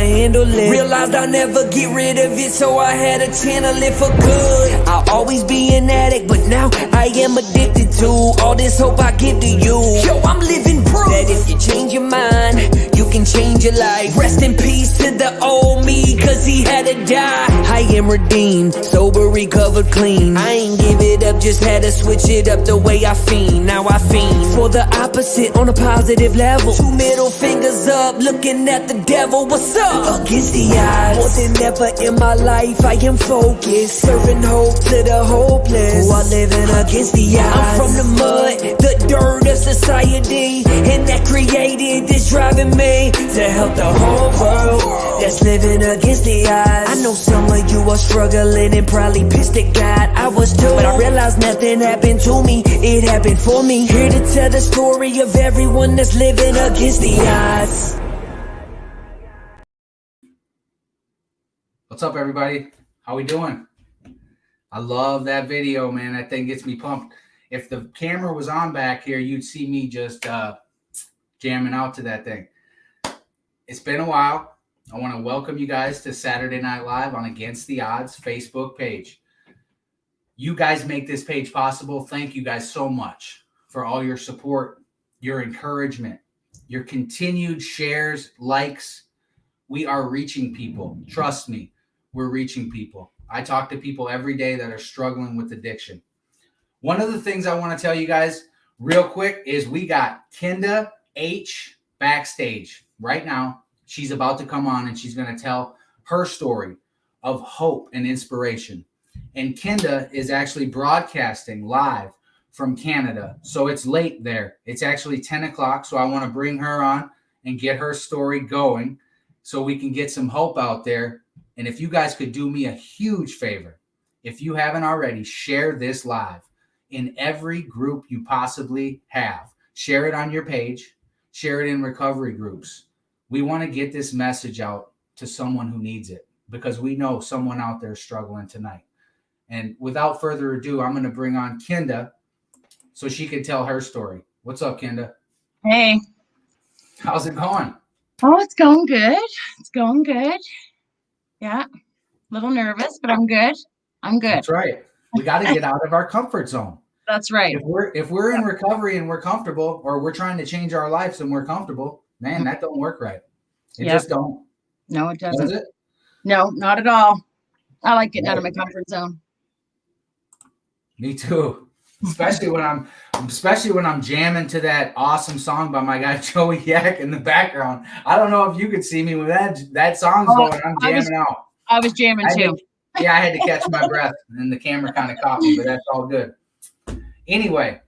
handle it. Realized I'll never get rid of it, so I had to channel it for good. I'll always be an addict, but now I am addicted to all this hope I give to you. Yo, I'm living proof that if you change your mind, you can change your life. Rest in peace to the old me, cause he had to die. I am redeemed, sober, recovered, clean. I ain't give it up, just had to switch it up the way I fiend. Now I fiend for the opposite on a positive level. 2 middle fingers up, looking at the devil. What's up? Against the odds, more than ever in my life I am focused, serving hope to the hopeless, who are living against the odds. I'm from the mud, the dirt of society, and that created this driving me to help the whole world that's living against the odds. I know some of you are struggling and probably pissed at God. I was too, but I realized nothing happened to me, it happened for me. Here to tell the story of everyone that's living against the odds. What's up, everybody? How we doing? I love that video, man. That thing gets me pumped. If the camera was on back here, you'd see me just jamming out to that thing. It's been a while. I want to welcome you guys to Saturday Night Live on Against the Odds Facebook page. You guys make this page possible. Thank you guys so much for all your support, your encouragement, your continued shares, likes. We are reaching people. Trust me, we're reaching people. I talk to people every day that are struggling with addiction. One of the things I want to tell you guys real quick is we got Kenda H backstage right now. She's about to come on and she's going to tell her story of hope and inspiration. And Kenda is actually broadcasting live from Canada. So it's late there. It's actually 10 o'clock. So I want to bring her on and get her story going so we can get some hope out there. And if you guys could do me a huge favor, if you haven't already, share this live in every group you possibly have. Share it on your page. Share it in recovery groups. We want to get this message out to someone who needs it because we know someone out there struggling tonight. And without further ado, I'm going to bring on Kenda so she can tell her story. What's up, Kenda? Hey. How's it going? Oh, it's going good. It's going good. Yeah. A little nervous, but I'm good. I'm good. That's right. We got to get out of our comfort zone. That's right. If we're in recovery and we're comfortable, or we're trying to change our lives and we're comfortable, man, that don't work right. It just don't. No, it doesn't. Does it? No, not at all. I like getting out of my comfort zone. Me too. Especially when I'm jamming to that awesome song by my guy Joey Yak in the background. I don't know if you could see me when that song's going. I'm jamming out. I was jamming too. I had to catch my breath, and the camera kind of caught me, but that's all good. Anyway,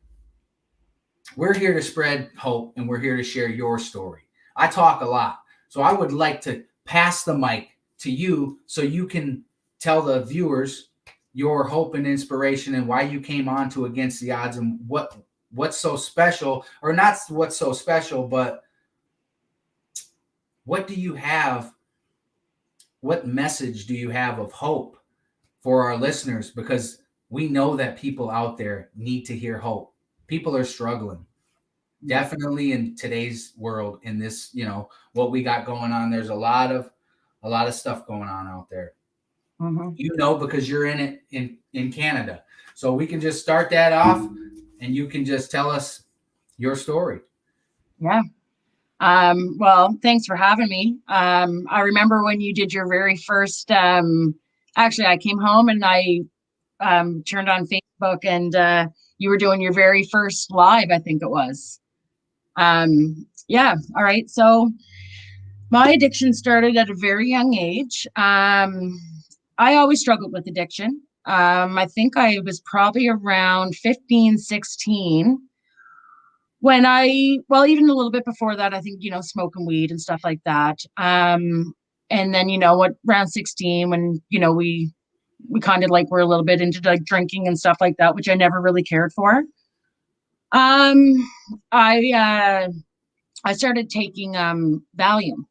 we're here to spread hope, and we're here to share your story. I talk a lot, so I would like to pass the mic to you so you can tell the viewers your hope and inspiration and why you came on to Against the Odds and what's so special, or not what's so special, but what do you have? What message do you have of hope for our listeners? Because we know that people out there need to hear hope. People are struggling. Definitely in today's world, in this, what we got going on, there's a lot of stuff going on out there. Mm-hmm. Because you're in it in Canada. So we can just start that off and you can just tell us your story. Yeah. Well, thanks for having me. I remember when you did your very first, actually I came home and I turned on Facebook and you were doing your very first live, I think it was. Yeah. All right. So my addiction started at a very young age. I always struggled with addiction. I think I was probably around 15, 16 when even a little bit before that, I think, smoking weed and stuff like that. And then, around 16 when, we kind of were a little bit into drinking and stuff like that, which I never really cared for. I started taking Valium.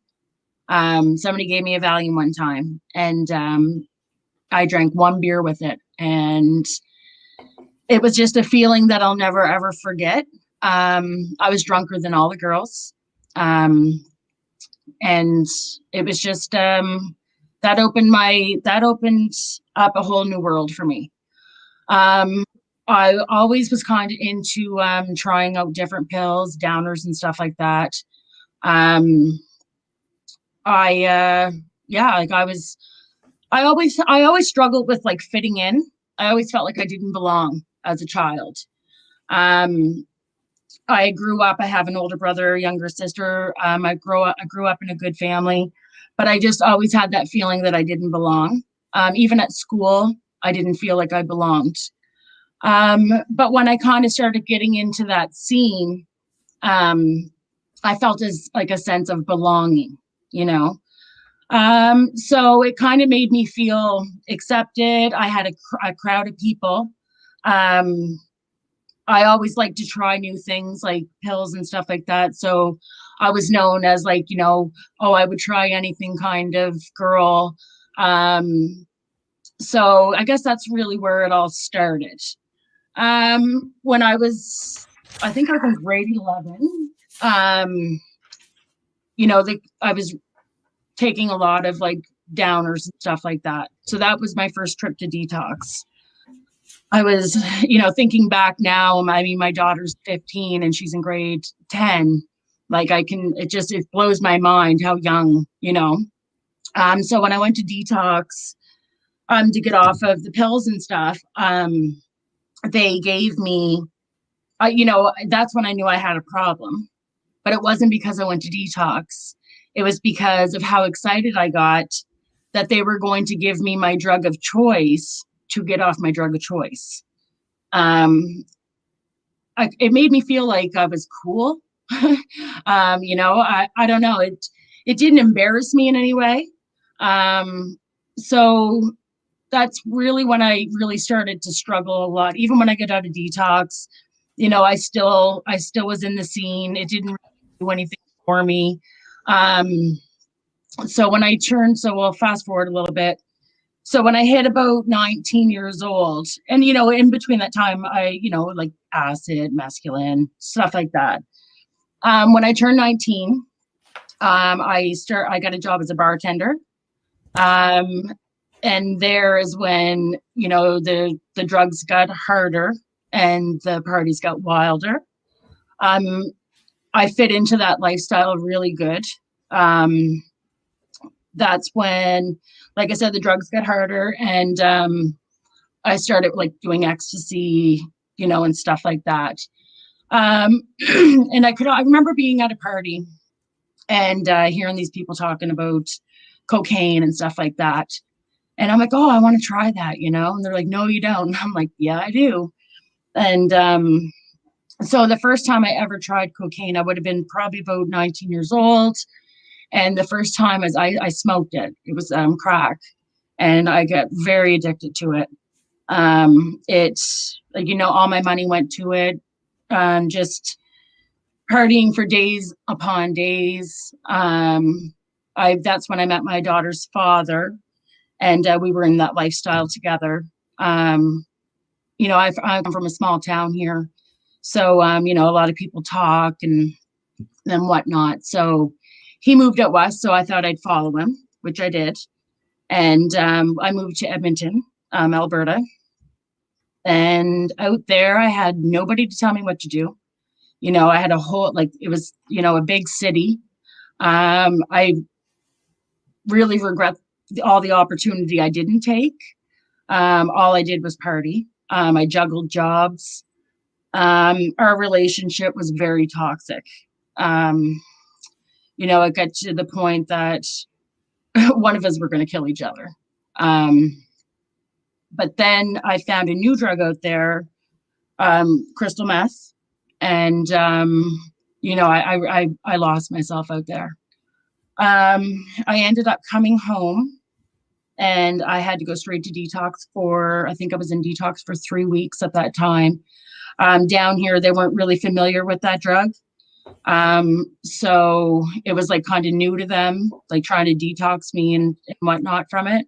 Somebody gave me a Valium one time and I drank one beer with it, and it was just a feeling that I'll never, ever forget. I was drunker than all the girls. And it was just that opened up a whole new world for me. I always was kind of into trying out different pills, downers and stuff like that. Um, yeah, like I always struggled with like fitting in. I always felt like I didn't belong as a child. Um, I grew up, I have an older brother, younger sister. I grew up in a good family, but I just always had that feeling that I didn't belong. Even at school, I didn't feel like I belonged. But when I kind of started getting into that scene, I felt as like a sense of belonging, you know. So it kind of made me feel accepted. I had a crowd of people. Um, I always like to try new things like pills and stuff like that. So I was known as like, you know, oh, I would try anything kind of girl. So I guess that's really where it all started. When I think I was in grade 11, you know, I was taking a lot of like downers and stuff like that. So that was my first trip to detox. I was, you know, thinking back now, I mean, my daughter's 15 and she's in grade 10. Like it blows my mind how young, you know. So when I went to detox, to get off of the pills and stuff, they gave me, you know, that's when I knew I had a problem. But it wasn't because I went to detox. It was because of how excited I got that they were going to give me my drug of choice to get off my drug of choice. It made me feel like I was cool. You know, I don't know. It didn't embarrass me in any way. So that's really when I really started to struggle a lot. Even when I got out of detox, you know, I still was in the scene. It didn't really do anything for me. So when I turned, so we'll fast forward a little bit. So when I hit about 19 years old, and you know, in between that time, you know, like acid, mescaline, stuff like that. When I turned 19, I got a job as a bartender. Um, and there is when, you know, the drugs got harder and the parties got wilder. Um, I fit into that lifestyle really good. That's when, like I said, the drugs got harder, and I started like doing ecstasy, you know, and stuff like that. And I remember being at a party and hearing these people talking about cocaine and stuff like that. And I'm like, oh, I want to try that, you know? And they're like, no, you don't. And I'm like, yeah, I do. And so the first time I ever tried cocaine, I would have been probably about 19 years old. And the first time I smoked it. It was crack. And I got very addicted to it. It's like, you know, all my money went to it. Just partying for days upon days. That's when I met my daughter's father, and we were in that lifestyle together. You know, I'm from a small town here, so you know, a lot of people talk and whatnot. So he moved out west, so I thought I'd follow him, which I did, and I moved to Edmonton, Alberta. And out there, I had nobody to tell me what to do. You know, I had a whole, like, it was, you know, a big city. I really regret all the opportunity I didn't take. All I did was party. I juggled jobs. Our relationship was very toxic. You know, it got to the point that one of us were going to kill each other. But then I found a new drug out there, crystal meth, and you know, I lost myself out there. I ended up coming home, and I had to go straight to detox for, I think I was in detox for 3 weeks at that time. Down here, they weren't really familiar with that drug. So it was like kind of new to them, like trying to detox me and whatnot from it.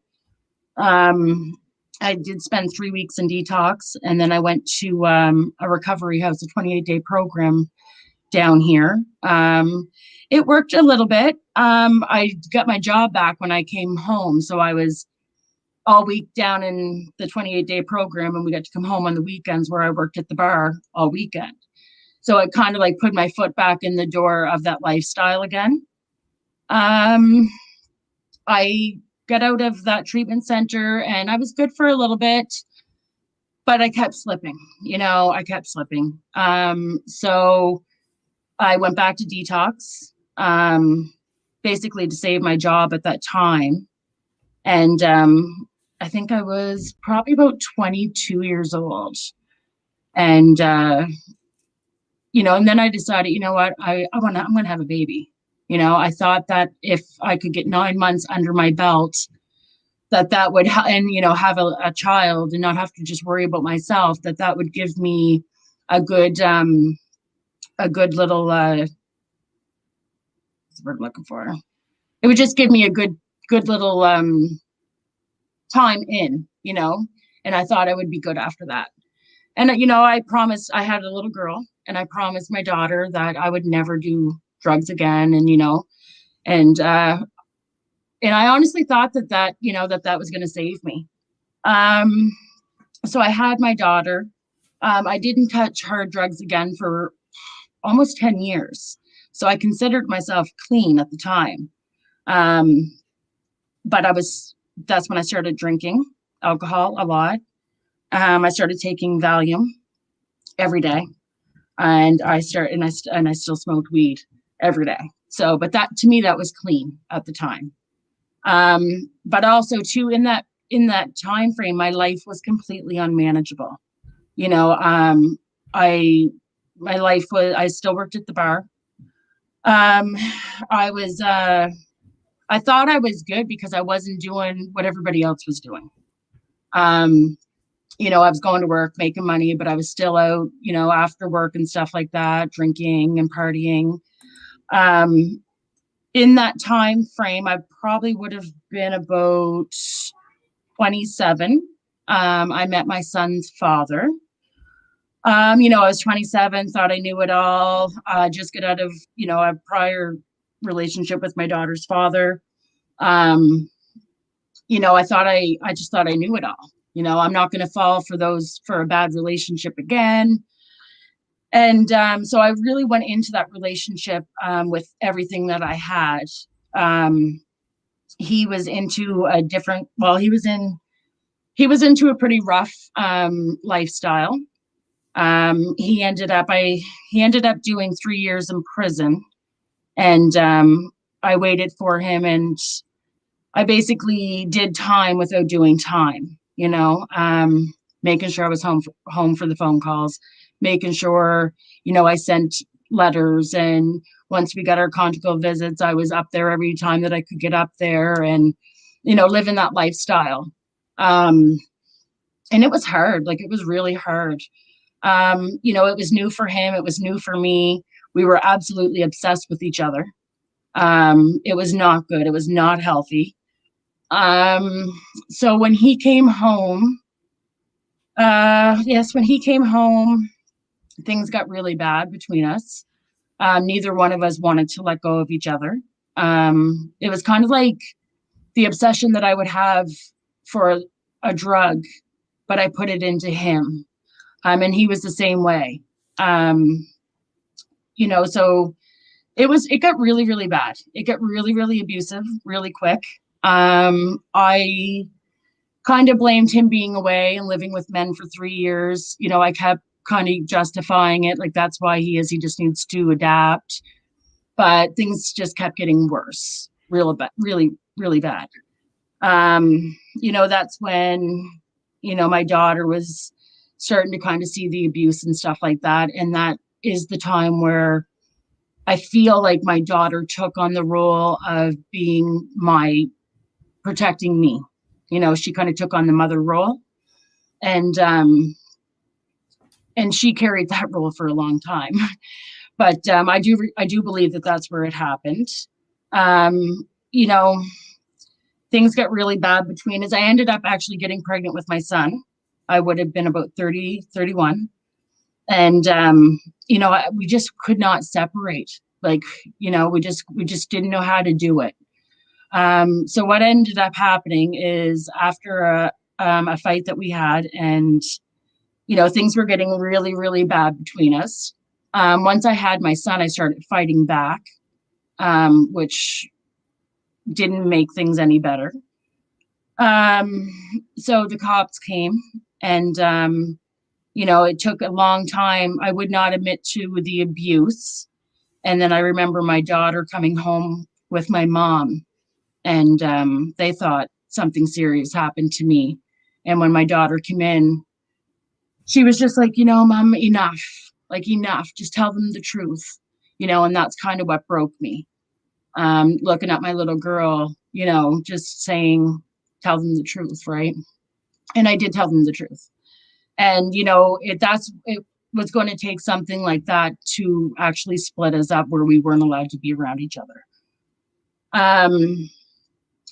I did spend 3 weeks in detox, and then I went to a recovery house, a 28-day program down here. It worked a little bit. I got my job back when I came home. So I was all week down in the 28-day program, and we got to come home on the weekends where I worked at the bar all weekend. So it kind of like put my foot back in the door of that lifestyle again. I got out of that treatment center and I was good for a little bit, but I kept slipping, I kept slipping. So I went back to detox, basically to save my job at that time. And I think I was probably about 22 years old. And, and then I decided, you know what, I'm going to have a baby. I thought that if I could get 9 months under my belt, that would, have a child and not have to just worry about myself, that would give me a good little, what's the word I'm looking for? It would just give me a good little time in, and I thought I would be good after that. And, I promised, I had a little girl, and I promised my daughter that I would never do drugs again. And, and I honestly thought that was going to save me. So I had my daughter. I didn't touch hard drugs again for almost 10 years. So I considered myself clean at the time. But that's when I started drinking alcohol a lot. I started taking Valium every day, and I still smoked weed every day. So, but that, to me, that was clean at the time. But also too, in that time frame, my life was completely unmanageable. I still worked at the bar. I thought I was good because I wasn't doing what everybody else was doing. I was going to work, making money, but I was still out, after work and stuff like that, drinking and partying. In that time frame, I probably would have been about 27. I met my son's father. I was 27, thought I knew it all. Just got out of, a prior relationship with my daughter's father. I just thought I knew it all. I'm not going to fall for a bad relationship again. And so I really went into that relationship with everything that I had. He was into he was into a pretty rough lifestyle. He ended up doing 3 years in prison, and I waited for him, and I basically did time without doing time, making sure I was home for the phone calls, making sure, I sent letters. And once we got our conjugal visits, I was up there every time that I could get up there and, living that lifestyle. And it was hard. Like, it was really hard. It was new for him. It was new for me. We were absolutely obsessed with each other. It was not good. It was not healthy. So when he came home, things got really bad between us. Neither one of us wanted to let go of each other. It was kind of like the obsession that I would have for a drug, but I put it into him. And he was the same way. So it got really, really bad. It got really, really abusive really quick. I kind of blamed him being away and living with men for 3 years. I kept kind of justifying it. Like, that's why he just needs to adapt. But things just kept getting worse, really, really bad. That's when, my daughter was starting to kind of see the abuse and stuff like that. And that is the time where I feel like my daughter took on the role of being protecting me. She kind of took on the mother role, and she carried that role for a long time. But I do believe that that's where it happened. Things got really bad between us. I ended up actually getting pregnant with my son. I would have been about 30, 31. And, we just could not separate. Like, we just didn't know how to do it. So what ended up happening is after a fight that we had, and, things were getting really, really bad between us. Once I had my son, I started fighting back, which didn't make things any better. So the cops came, and, it took a long time. I would not admit to the abuse. And then I remember my daughter coming home with my mom, and they thought something serious happened to me. And when my daughter came in, she was just like, Mom, enough, like enough, just tell them the truth, and that's kind of what broke me. Looking at my little girl, just saying, tell them the truth, right? And I did tell them the truth. And, it was going to take something like that to actually split us up, where we weren't allowed to be around each other.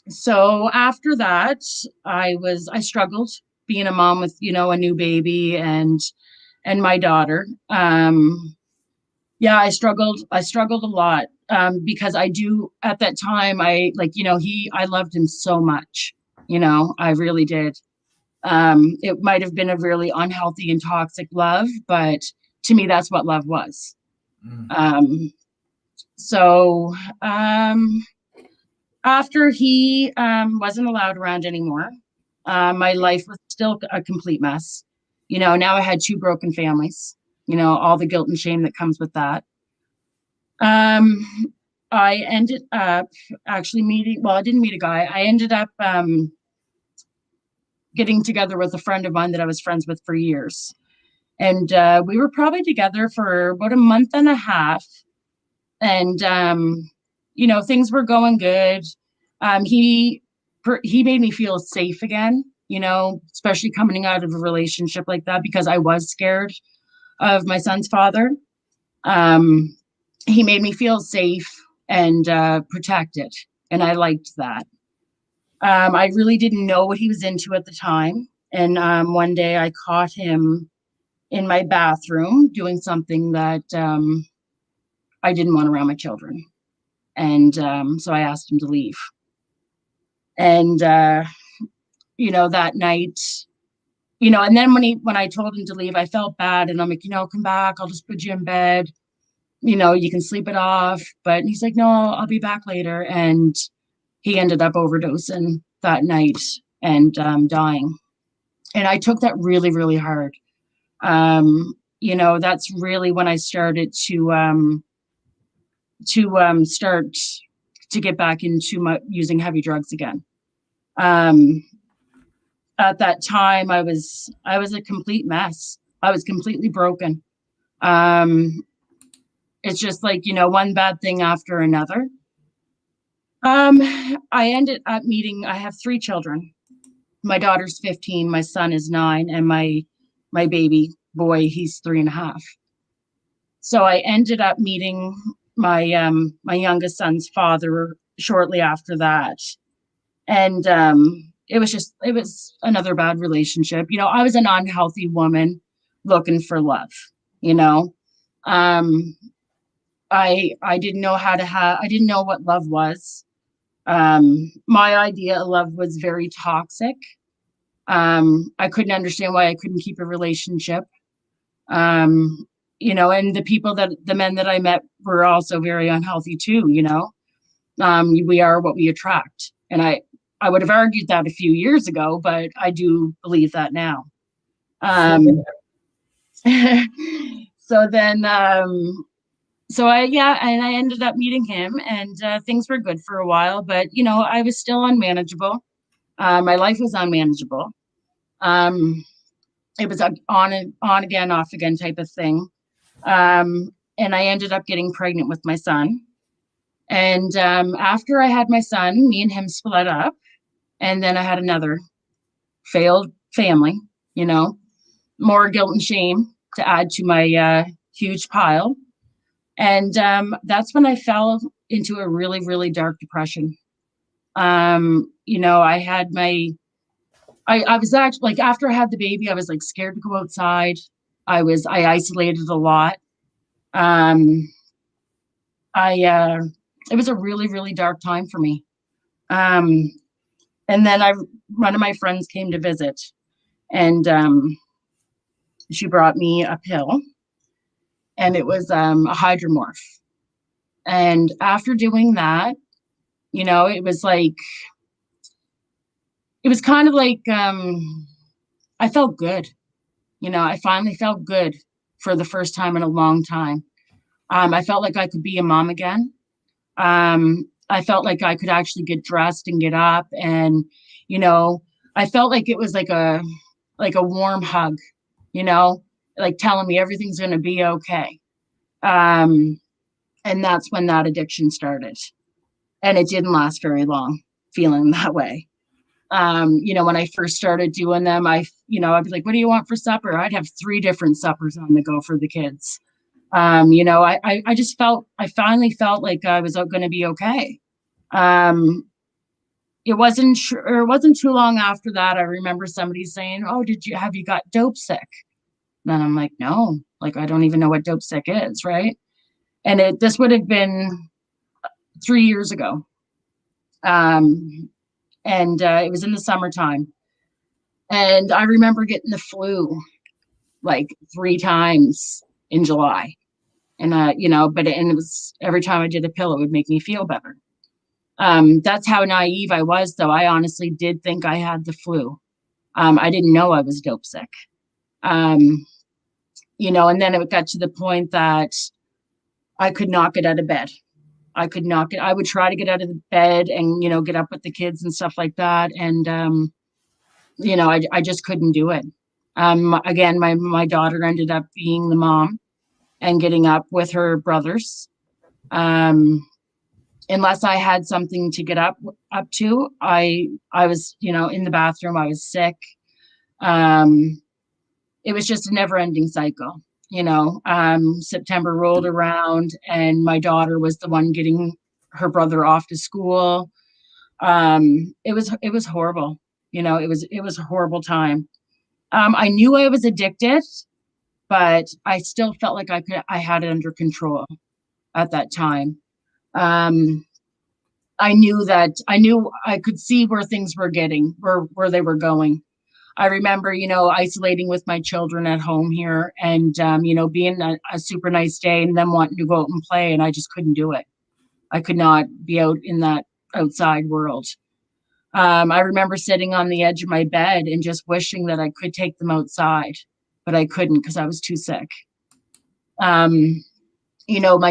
So after that, I struggled being a mom with, a new baby and my daughter. Yeah, I struggled a lot, because at that time, I loved him so much, I really did. It might have been a really unhealthy and toxic love, but to me, that's what love was. So after he wasn't allowed around anymore, my life was still a complete mess. Now I had 2 broken families, all the guilt and shame that comes with that. I ended up actually I didn't meet a guy. I ended up getting together with a friend of mine that I was friends with for years. And we were probably together for about a month and a half. And, things were going good. He made me feel safe again, especially coming out of a relationship like that, because I was scared of my son's father. He made me feel safe and protected. And I liked that. I really didn't know what he was into at the time. And one day I caught him in my bathroom doing something that I didn't want around my children. And so I asked him to leave. And, that night, and then when I told him to leave, I felt bad. And I'm like, come back. I'll just put you in bed. You can sleep it off. But he's like, no, I'll be back later. And he ended up overdosing that night and dying. And I took that really, really hard. That's really when I started to start to get back into using heavy drugs again. At that time, I was a complete mess. I was completely broken. It's just like, one bad thing after another. I ended up I have 3 children. My daughter's 15, my son is 9, and my baby boy, he's 3.5. So I ended up meeting my my youngest son's father shortly after that. And it was another bad relationship. I was an unhealthy woman looking for love, I didn't know I didn't know what love was. My idea of love was very toxic. I couldn't understand why I couldn't keep a relationship. And the men that I met were also very unhealthy too, we are what we attract. And I would have argued that a few years ago, but I do believe that now. So then, I ended up meeting him, and things were good for a while, but I was still unmanageable. My life was unmanageable. It was on again, off again type of thing. And I ended up getting pregnant with my son. And after I had my son, me and him split up. And then I had another failed family, more guilt and shame to add to my huge pile. And that's when I fell into a really, really dark depression. I had I was actually, like, after I had the baby, I was like scared to go outside. I isolated a lot. Um, it was a really, really dark time for me. Um, and then one of my friends came to visit, and she brought me a pill, and it was a hydromorph. And after doing that, it was like, it was kind of like, I felt good. I finally felt good for the first time in a long time. I felt like I could be a mom again. I felt like I could actually get dressed and get up, and, I felt like it was like a warm hug, like telling me everything's going to be okay. And that's when that addiction started. And it didn't last very long feeling that way. When I first started doing them, I'd be like, what do you want for supper? I'd have 3 different suppers on the go for the kids. I finally felt like I was going to be okay. It wasn't too long after that. I remember somebody saying, oh, have you got dope sick? And I'm like, no, like, I don't even know what dope sick is. Right. And this would have been 3 years ago. And it was in the summertime. And I remember getting the flu like 3 times in July. And, it was every time I did a pill, it would make me feel better. That's how naive I was, though. I honestly did think I had the flu. I didn't know I was dope sick. And then it got to the point that I could not get out of bed. I would try to get out of the bed and, get up with the kids and stuff like that. And, I just couldn't do it. Again, my daughter ended up being the mom and getting up with her brothers. Unless I had something to get up to, I was, in the bathroom, I was sick. It was just a never ending cycle. September rolled around and my daughter was the one getting her brother off to school. It was horrible. It was a horrible time. I knew I was addicted, but I still felt like I had it under control at that time. I knew I could see where things were where they were going. I remember, isolating with my children at home here and, being a super nice day and them wanting to go out and play. And I just couldn't do it. I could not be out in that outside world. I remember sitting on the edge of my bed and just wishing that I could take them outside, but I couldn't because I was too sick. My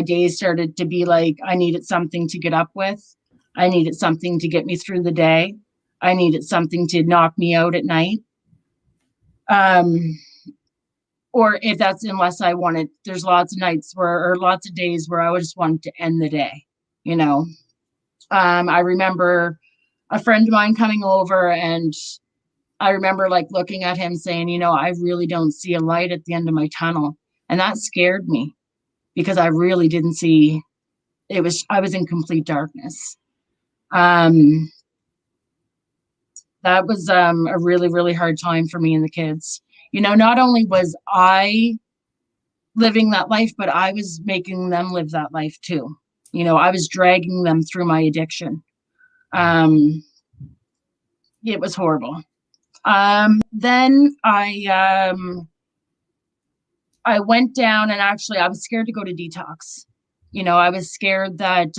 days started to be like, I needed something to get up with. I needed something to get me through the day. I needed something to knock me out at night. Or unless I wanted, there's lots of days where I just wanted to end the day, I remember a friend of mine coming over and I remember like looking at him saying, I really don't see a light at the end of my tunnel. And that scared me because I really didn't see I was in complete darkness. That was a really, really hard time for me and the kids. Not only was I living that life, but I was making them live that life too. I was dragging them through my addiction. It was horrible. Then I went down and actually I was scared to go to detox. I was scared that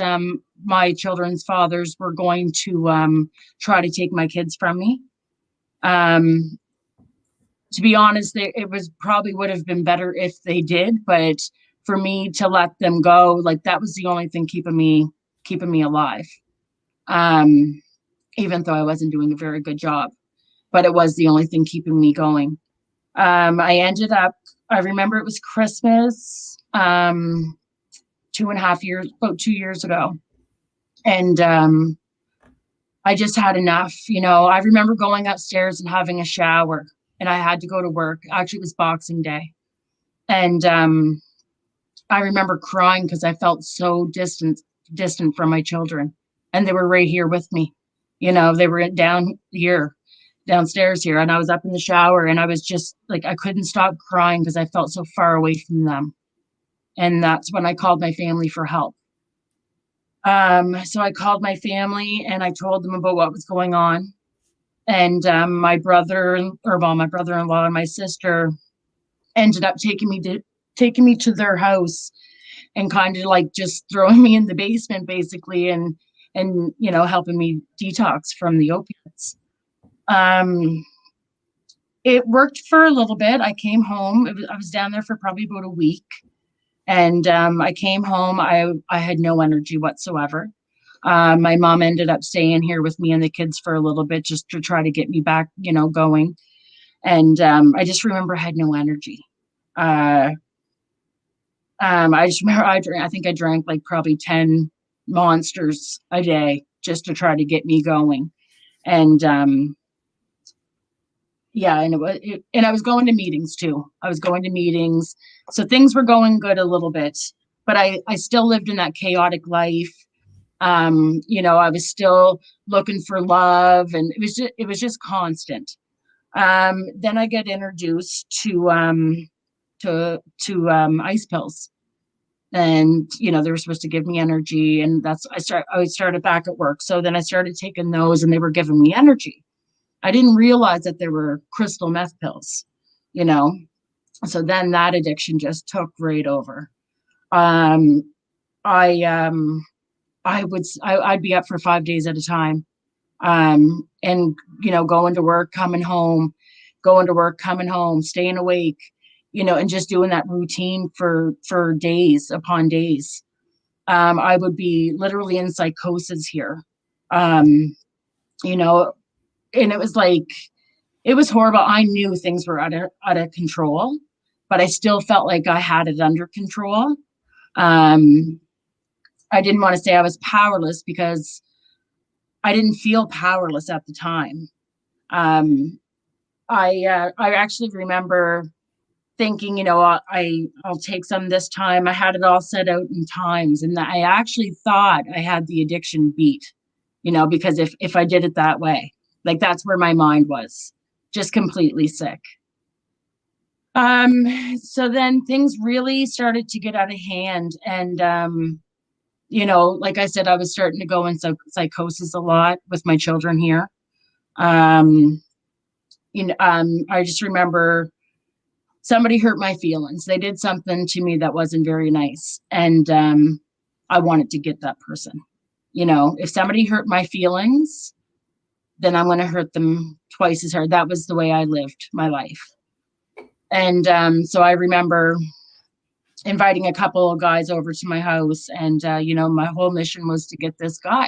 my children's fathers were going to try to take my kids from me. To be honest, it would have been better if they did, but for me to let them go, like that was the only thing keeping me alive. Even though I wasn't doing a very good job, but it was the only thing keeping me going. I remember it was Christmas, about 2 years ago. And I just had enough. I remember going upstairs and having a shower and I had to go to work. Actually, it was Boxing Day. And I remember crying because I felt so distant from my children. And they were right here with me. They were down here. downstairs here, and I was up in the shower, and I was just like, I couldn't stop crying because I felt so far away from them. And that's when I called my family for help. So I called my family and I told them about what was going on. And my brother-in-law and my sister ended up taking me to their house and kind of like just throwing me in the basement basically, and helping me detox from the opiates. It worked for a little bit. I came home. I was down there for probably about a week. And I came home. I had no energy whatsoever. My mom ended up staying here with me and the kids for a little bit just to try to get me back, going. And I just remember I had no energy. I just remember I think I drank like probably 10 monsters a day just to try to get me going. And yeah, and and I was going to meetings too. I was going to meetings. So things were going good a little bit, but I still lived in that chaotic life. I was still looking for love, and it was just constant. Then I get introduced to ice pills, and they were supposed to give me energy, and I started back at work. So then I started taking those, and they were giving me energy. I didn't realize that there were crystal meth pills, So then that addiction just took right over. I'd be up for 5 days at a time. And going to work, coming home, staying awake, and just doing that routine for days upon days. I would be literally in psychosis here. And it was like, it was horrible. I knew things were out of control, but I still felt like I had it under control. I didn't want to say I was powerless because I didn't feel powerless at the time. I actually remember thinking, I'll take some this time. I had it all set out in times, and I actually thought I had the addiction beat, because if I did it that way. Like that's where my mind was, just completely sick. So then things really started to get out of hand. And, like I said, I was starting to go in psychosis a lot with my children here. I just remember somebody hurt my feelings. They did something to me that wasn't very nice. And I wanted to get that person. If somebody hurt my feelings, then I'm going to hurt them twice as hard. That was the way I lived my life. And so I remember inviting a couple of guys over to my house, and, my whole mission was to get this guy.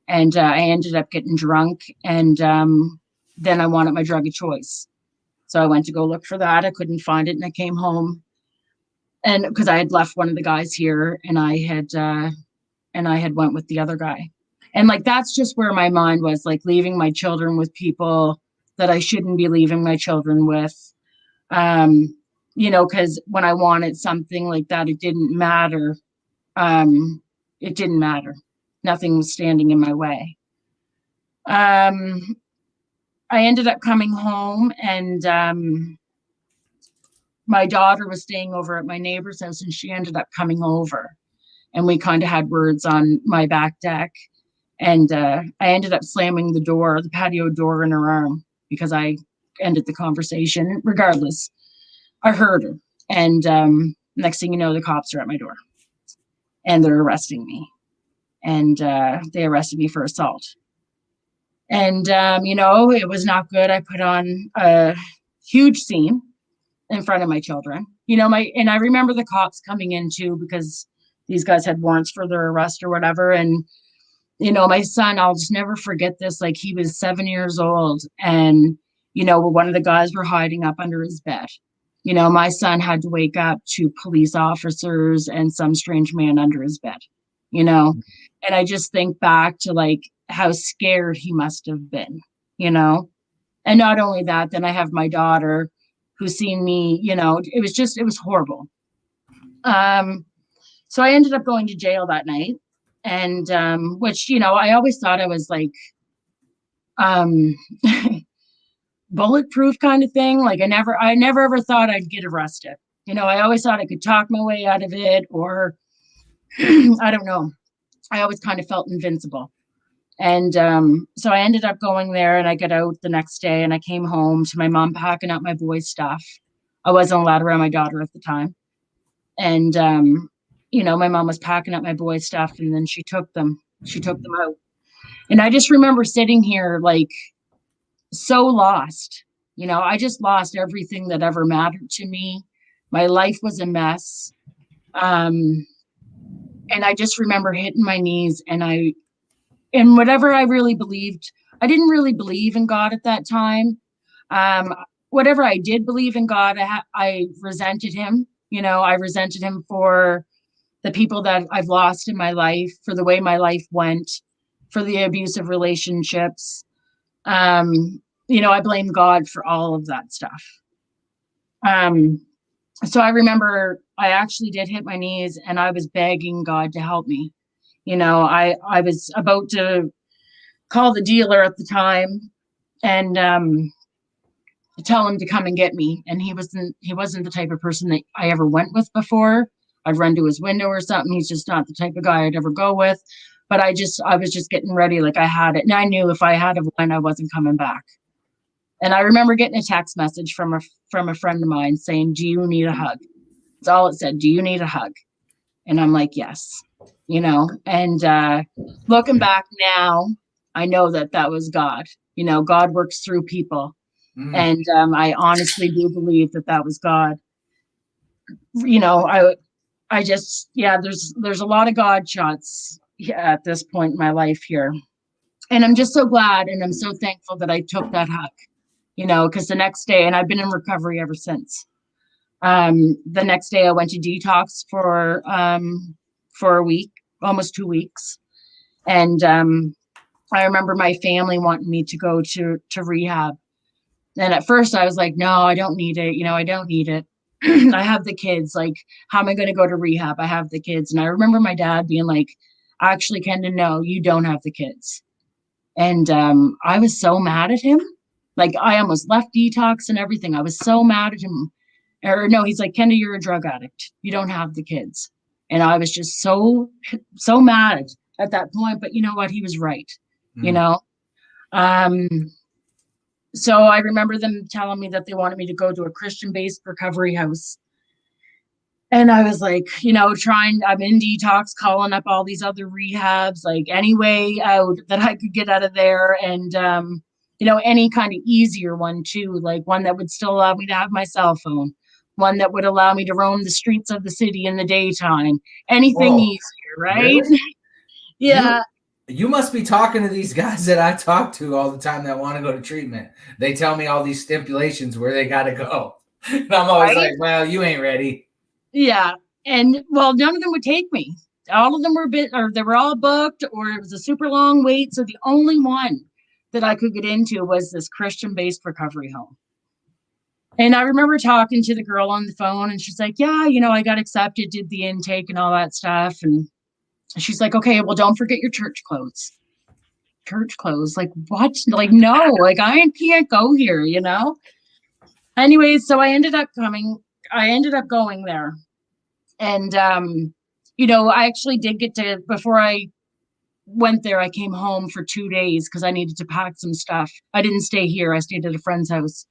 And I ended up getting drunk, and then I wanted my drug of choice. So I went to go look for that. I couldn't find it, and I came home. And because I had left one of the guys here, and I had went with the other guy. And like, that's just where my mind was, like leaving my children with people that I shouldn't be leaving my children with. Because when I wanted something like that, it didn't matter. It didn't matter. Nothing was standing in my way. I ended up coming home, and my daughter was staying over at my neighbor's house, and she ended up coming over, and we kind of had words on my back deck. And I ended up slamming the patio door in her arm, because I ended the conversation. Regardless, I heard her. And next thing you know, the cops are at my door, and they're arresting me. And they arrested me for assault. And, it was not good. I put on a huge scene in front of my children. And I remember the cops coming in too, because these guys had warrants for their arrest or whatever. And my son, I'll just never forget this. Like, he was 7 years old, and, one of the guys were hiding up under his bed. My son had to wake up to police officers and some strange man under his bed, and I just think back to like how scared he must have been, and not only that, then I have my daughter who's seen me, it was horrible. So I ended up going to jail that night. And which, I always thought I was like, bulletproof kind of thing. Like I never ever thought I'd get arrested. I always thought I could talk my way out of it, or I don't know. I always kind of felt invincible. And so I ended up going there, and I got out the next day, and I came home to my mom packing up my boys' stuff. I wasn't allowed around my daughter at the time. And, my mom was packing up my boys' stuff, and then she took them out. And I just remember sitting here like so lost. I just lost everything that ever mattered to me. My life was a mess. And I just remember hitting my knees, and whatever I really believed, I didn't really believe in God at that time. Whatever I did believe in God, I resented him. I resented him for the people that I've lost in my life, for the way my life went, for the abusive relationships. I blame God for all of that stuff. So I remember I actually did hit my knees, and I was begging God to help me. I was about to call the dealer at the time and tell him to come and get me. And he wasn't the type of person that I ever went with before. I'd run to his window or something. He's just not the type of guy I'd ever go with. But I was just getting ready, like I had it. And I knew if I had a win, I wasn't coming back. And I remember getting a text message from a friend of mine saying, "Do you need a hug?" That's all it said. "Do you need a hug?" And I'm like, yes, and looking back now, I know that was God. God works through people. And I honestly do believe that was God. I just, there's a lot of God shots at this point in my life here. And I'm just so glad, and I'm so thankful that I took that hug, because the next day, and I've been in recovery ever since. The next day I went to detox for a week, almost 2 weeks. And I remember my family wanting me to go to rehab. And at first I was like, no, I don't need it. I don't need it. I have the kids. Like, how am I going to go to rehab? I have the kids. And I remember my dad being like, actually, Kenda, no, you don't have the kids. And I was so mad at him. Like, I almost left detox and everything. I was so mad at him. Or no, he's like, Kenda, you're a drug addict. You don't have the kids. And I was just so mad at that point. But you know what? He was right. So I remember them telling me that they wanted me to go to a Christian-based recovery house. And I was like, I'm in detox, calling up all these other rehabs, like any way out that I could get out of there. And, any kind of easier one too, like one that would still allow me to have my cell phone, one that would allow me to roam the streets of the city in the daytime, anything easier, right? Really? Yeah. You must be talking to these guys that I talk to all the time that want to go to treatment. They tell me all these stipulations where they got to go. And I'm always like, well, you ain't ready. Yeah. And well, none of them would take me. All of them were they were all booked, or it was a super long wait. So the only one that I could get into was this Christian-based recovery home. And I remember talking to the girl on the phone, and she's like, yeah, I got accepted, did the intake and all that stuff. And she's like, okay, well, don't forget your church clothes. Church clothes? Like, what? Like, no, like I can't go here, Anyways, so I ended up going there. And, I actually did get to, before I went there, I came home for 2 days because I needed to pack some stuff. I didn't stay here. I stayed at a friend's house.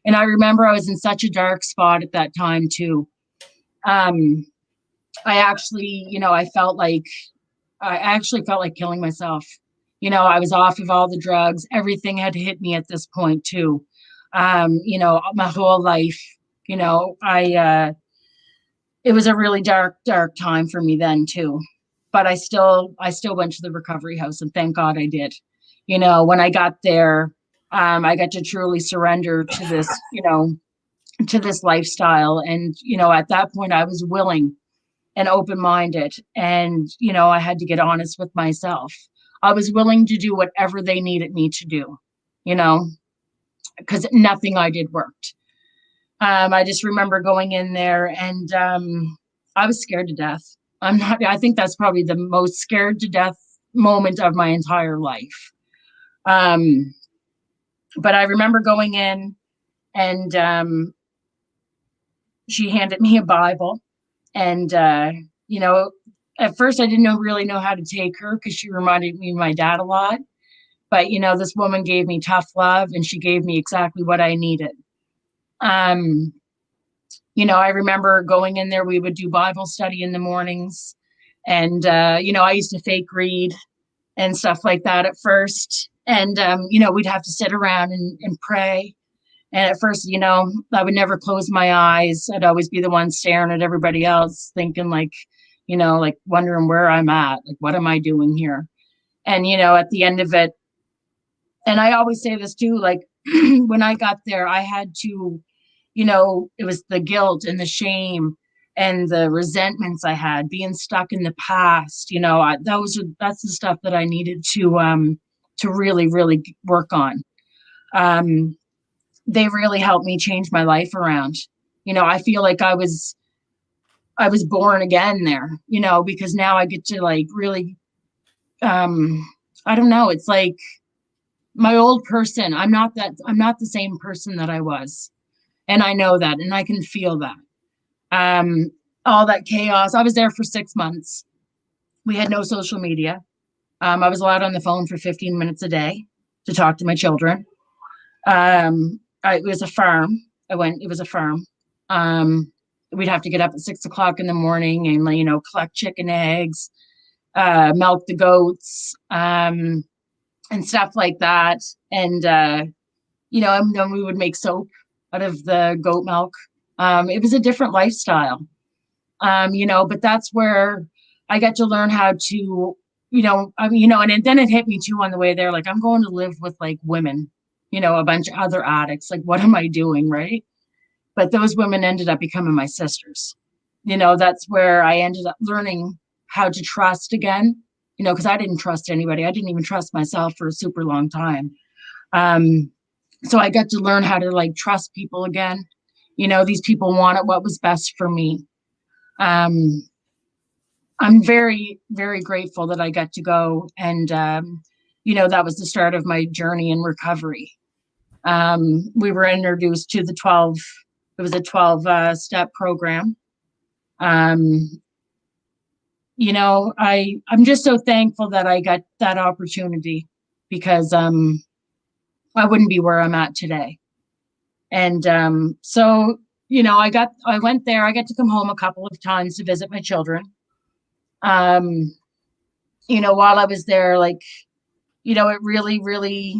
And I remember I was in such a dark spot at that time too. I actually felt like killing myself. I was off of all the drugs. Everything had hit me at this point too. My whole life, it was a really dark time for me then too. But I still went to the recovery house, and thank God I did. When I got there, I got to truly surrender to this, to this lifestyle. And, at that point I was willing and open-minded, and, I had to get honest with myself. I was willing to do whatever they needed me to do, because nothing I did worked. I just remember going in there, and I was scared to death. I think that's probably the most scared to death moment of my entire life. But I remember going in, and she handed me a Bible. And, at first I didn't really know how to take her because she reminded me of my dad a lot. But, this woman gave me tough love, and she gave me exactly what I needed. Um, I remember going in there, we would do Bible study in the mornings. And, I used to fake read and stuff like that at first. And, we'd have to sit around and pray. And at first, I would never close my eyes. I'd always be the one staring at everybody else, thinking like, like wondering where I'm at, like, what am I doing here? And, at the end of it, and I always say this too, like when I got there, I had to, it was the guilt and the shame and the resentments I had being stuck in the past. That's the stuff that I needed to really, really work on. They really helped me change my life around. I feel like I was born again there, because now I get to like really, I don't know. It's like my old person. I'm not the same person that I was. And I know that, and I can feel that. All that chaos. I was there for 6 months. We had no social media. I was allowed on the phone for 15 minutes a day to talk to my children. It was a farm. It was a farm. We'd have to get up at 6 o'clock in the morning and, collect chicken eggs, milk the goats, and stuff like that. And, and then we would make soap out of the goat milk. It was a different lifestyle, but that's where I got to learn how to, and then it hit me too on the way there. Like, I'm going to live with like women, a bunch of other addicts. Like, what am I doing? Right. But those women ended up becoming my sisters. That's where I ended up learning how to trust again, because I didn't trust anybody. I didn't even trust myself for a super long time. So I got to learn how to like trust people again. These people wanted what was best for me. I'm very, very grateful that I got to go. And, that was the start of my journey in recovery. We were introduced to it was a 12-step program. I'm just so thankful that I got that opportunity, because I wouldn't be where I'm at today. And so, I went there. I got to come home a couple of times to visit my children. While I was there, like, it really, really,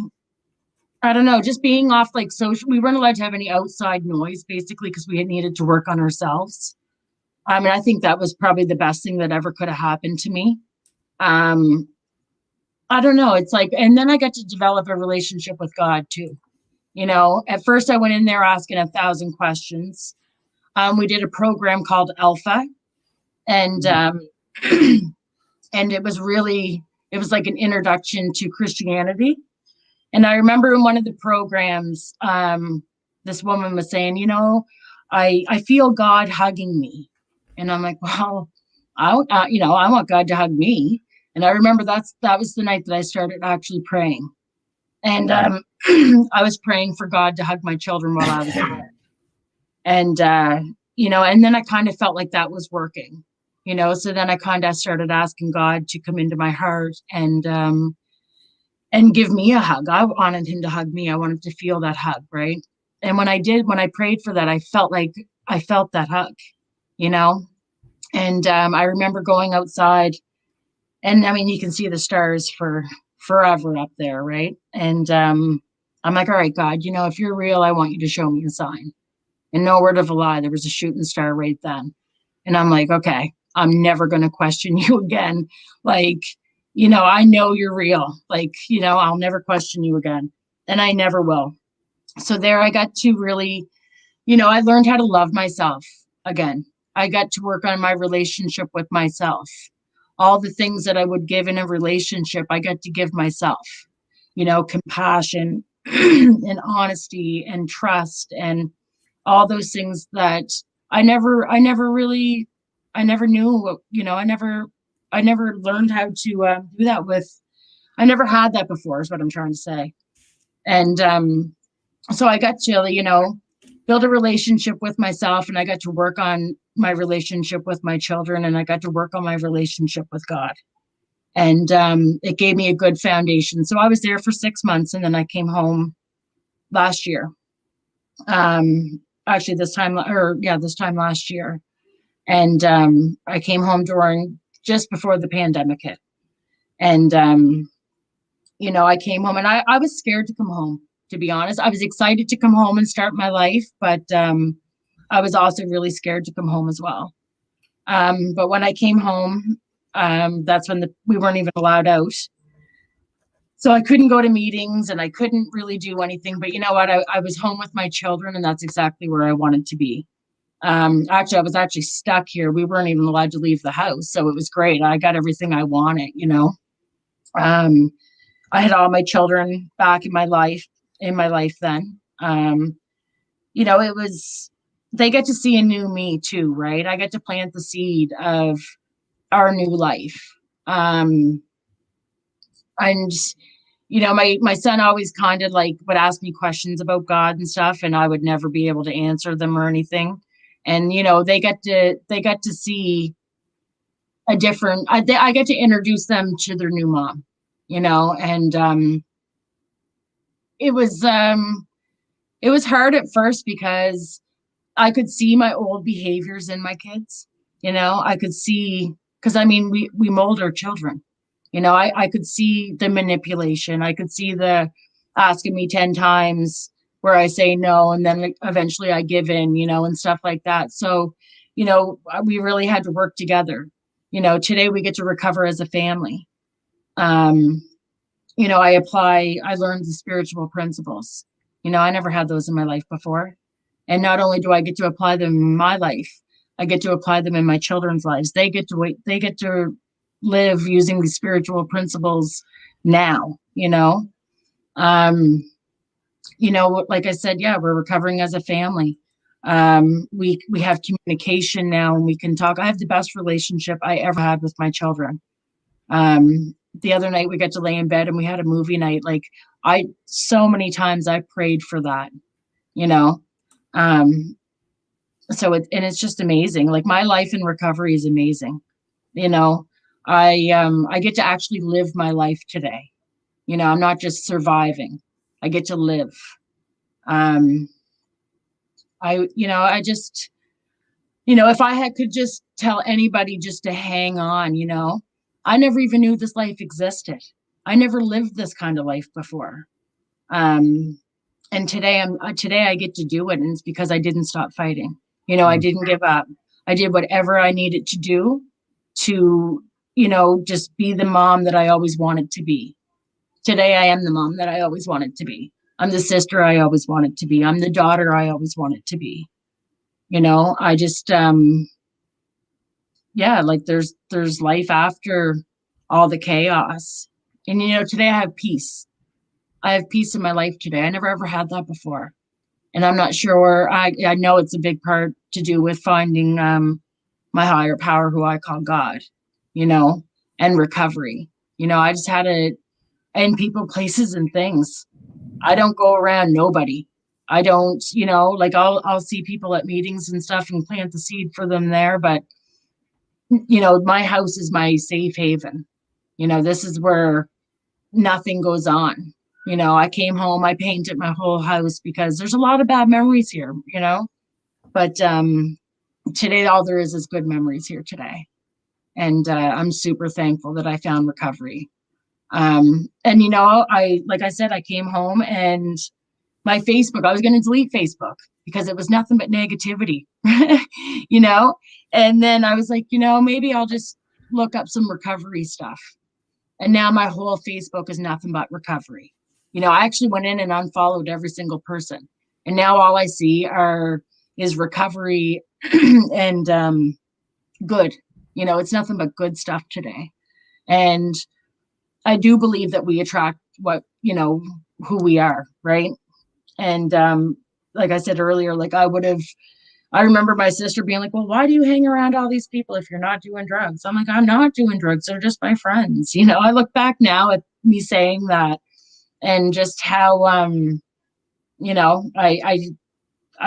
I don't know, just being off like social, we weren't allowed to have any outside noise basically because we had needed to work on ourselves. I mean, I think that was probably the best thing that ever could have happened to me. I don't know. It's like, and then I got to develop a relationship with God too. At first I went in there asking 1,000 questions. We did a program called Alpha, and and it was like an introduction to Christianity. And I remember in one of the programs, this woman was saying, I feel God hugging me. And I'm like, well, I want God to hug me. And I remember that was the night that I started actually praying. And I was praying for God to hug my children while I was there. And, and then I kind of felt like that was working, so then I kind of started asking God to come into my heart and give me a hug. I wanted him to hug me. I wanted to feel that hug. Right. And when I prayed for that, I felt that hug, and I remember going outside, and I mean, you can see the stars for forever up there. Right. And I'm like, all right, God, if you're real, I want you to show me a sign. And no word of a lie, there was a shooting star right then. And I'm like, okay, I'm never going to question you again. Like, I know you're real. Like, I'll never question you again. And I never will. So there I got to really, I learned how to love myself again. I got to work on my relationship with myself. All the things that I would give in a relationship, I got to give myself, compassion and honesty and trust and all those things that I never knew, I never learned how to do that with, I never had that before is what I'm trying to say. And so I got to, you know, build a relationship with myself, and I got to work on my relationship with my children, and I got to work on my relationship with God. And it gave me a good foundation. So I was there for 6 months, and then I came home last year. Actually, this time last year. And I came home just before the pandemic hit. And you know, I came home, and I was scared to come home, to be honest. I was excited to come home and start my life, but I was also really scared to come home as well. But when I came home, that's when we weren't even allowed out. So I couldn't go to meetings, and I couldn't really do anything. But you know what? I was home with my children, and that's exactly where I wanted to be. Actually, I was actually stuck here. We weren't even allowed to leave the house. So it was great. I got everything I wanted, you know. I had all my children back in my life then. You know, they get to see a new me too, right? I get to plant the seed of our new life. And you know, my son always kind of like would ask me questions about God and stuff, and I would never be able to answer them or anything. And you know, they get to see a different. I get to introduce them to their new mom, you know, and it was hard at first because I could see my old behaviors in my kids. You know, I could see, because I mean, we mold our children. You know, I could see the manipulation. I could see the asking me 10 times where I say no, and then eventually I give in, you know, and stuff like that. So, you know, we really had to work together. You know, today we get to recover as a family. You know, I learned the spiritual principles. You know, I never had those in my life before. And not only do I get to apply them in my life, I get to apply them in my children's lives. They get to live using the spiritual principles now, you know. You know, like I said, yeah, we're recovering as a family. We have communication now, and we can talk. I have the best relationship I ever had with my children. The other night we got to lay in bed and we had a movie night. Like so many times I prayed for that, you know. So it's just amazing. Like my life in recovery is amazing. You know, I get to actually live my life today. You know, I'm not just surviving. I get to live. I just, you know, if could just tell anybody just to hang on, you know, I never even knew this life existed. I never lived this kind of life before. And today I get to do it, and it's because I didn't stop fighting. You know, I didn't give up. I did whatever I needed to do to, you know, just be the mom that I always wanted to be. Today I am the mom that I always wanted to be. I'm the sister I always wanted to be. I'm the daughter I always wanted to be. You know, I just yeah, like there's life after all the chaos. And you know, today I have peace. I have peace in my life today. I never ever had that before. And I'm not sure, I know it's a big part to do with finding my higher power, who I call God, you know, and recovery. You know, I just had to end people, places, and things. I don't go around nobody. I don't, you know, like I'll see people at meetings and stuff and plant the seed for them there. But, you know, my house is my safe haven. You know, this is where nothing goes on. You know, I came home, I painted my whole house because there's a lot of bad memories here, you know, but today all there is good memories here today. And I'm super thankful that I found recovery. And, you know, like I said, I came home and my Facebook, I was going to delete Facebook because it was nothing but negativity, you know, and then I was like, you know, maybe I'll just look up some recovery stuff. And now my whole Facebook is nothing but recovery. You know, I actually went in and unfollowed every single person. And now all I see is recovery and good. You know, it's nothing but good stuff today. And I do believe that we attract what, you know, who we are, right? And like I said earlier, like I remember my sister being like, well, why do you hang around all these people if you're not doing drugs? I'm like, I'm not doing drugs. They're just my friends. You know, I look back now at me saying that, and just how, you know, I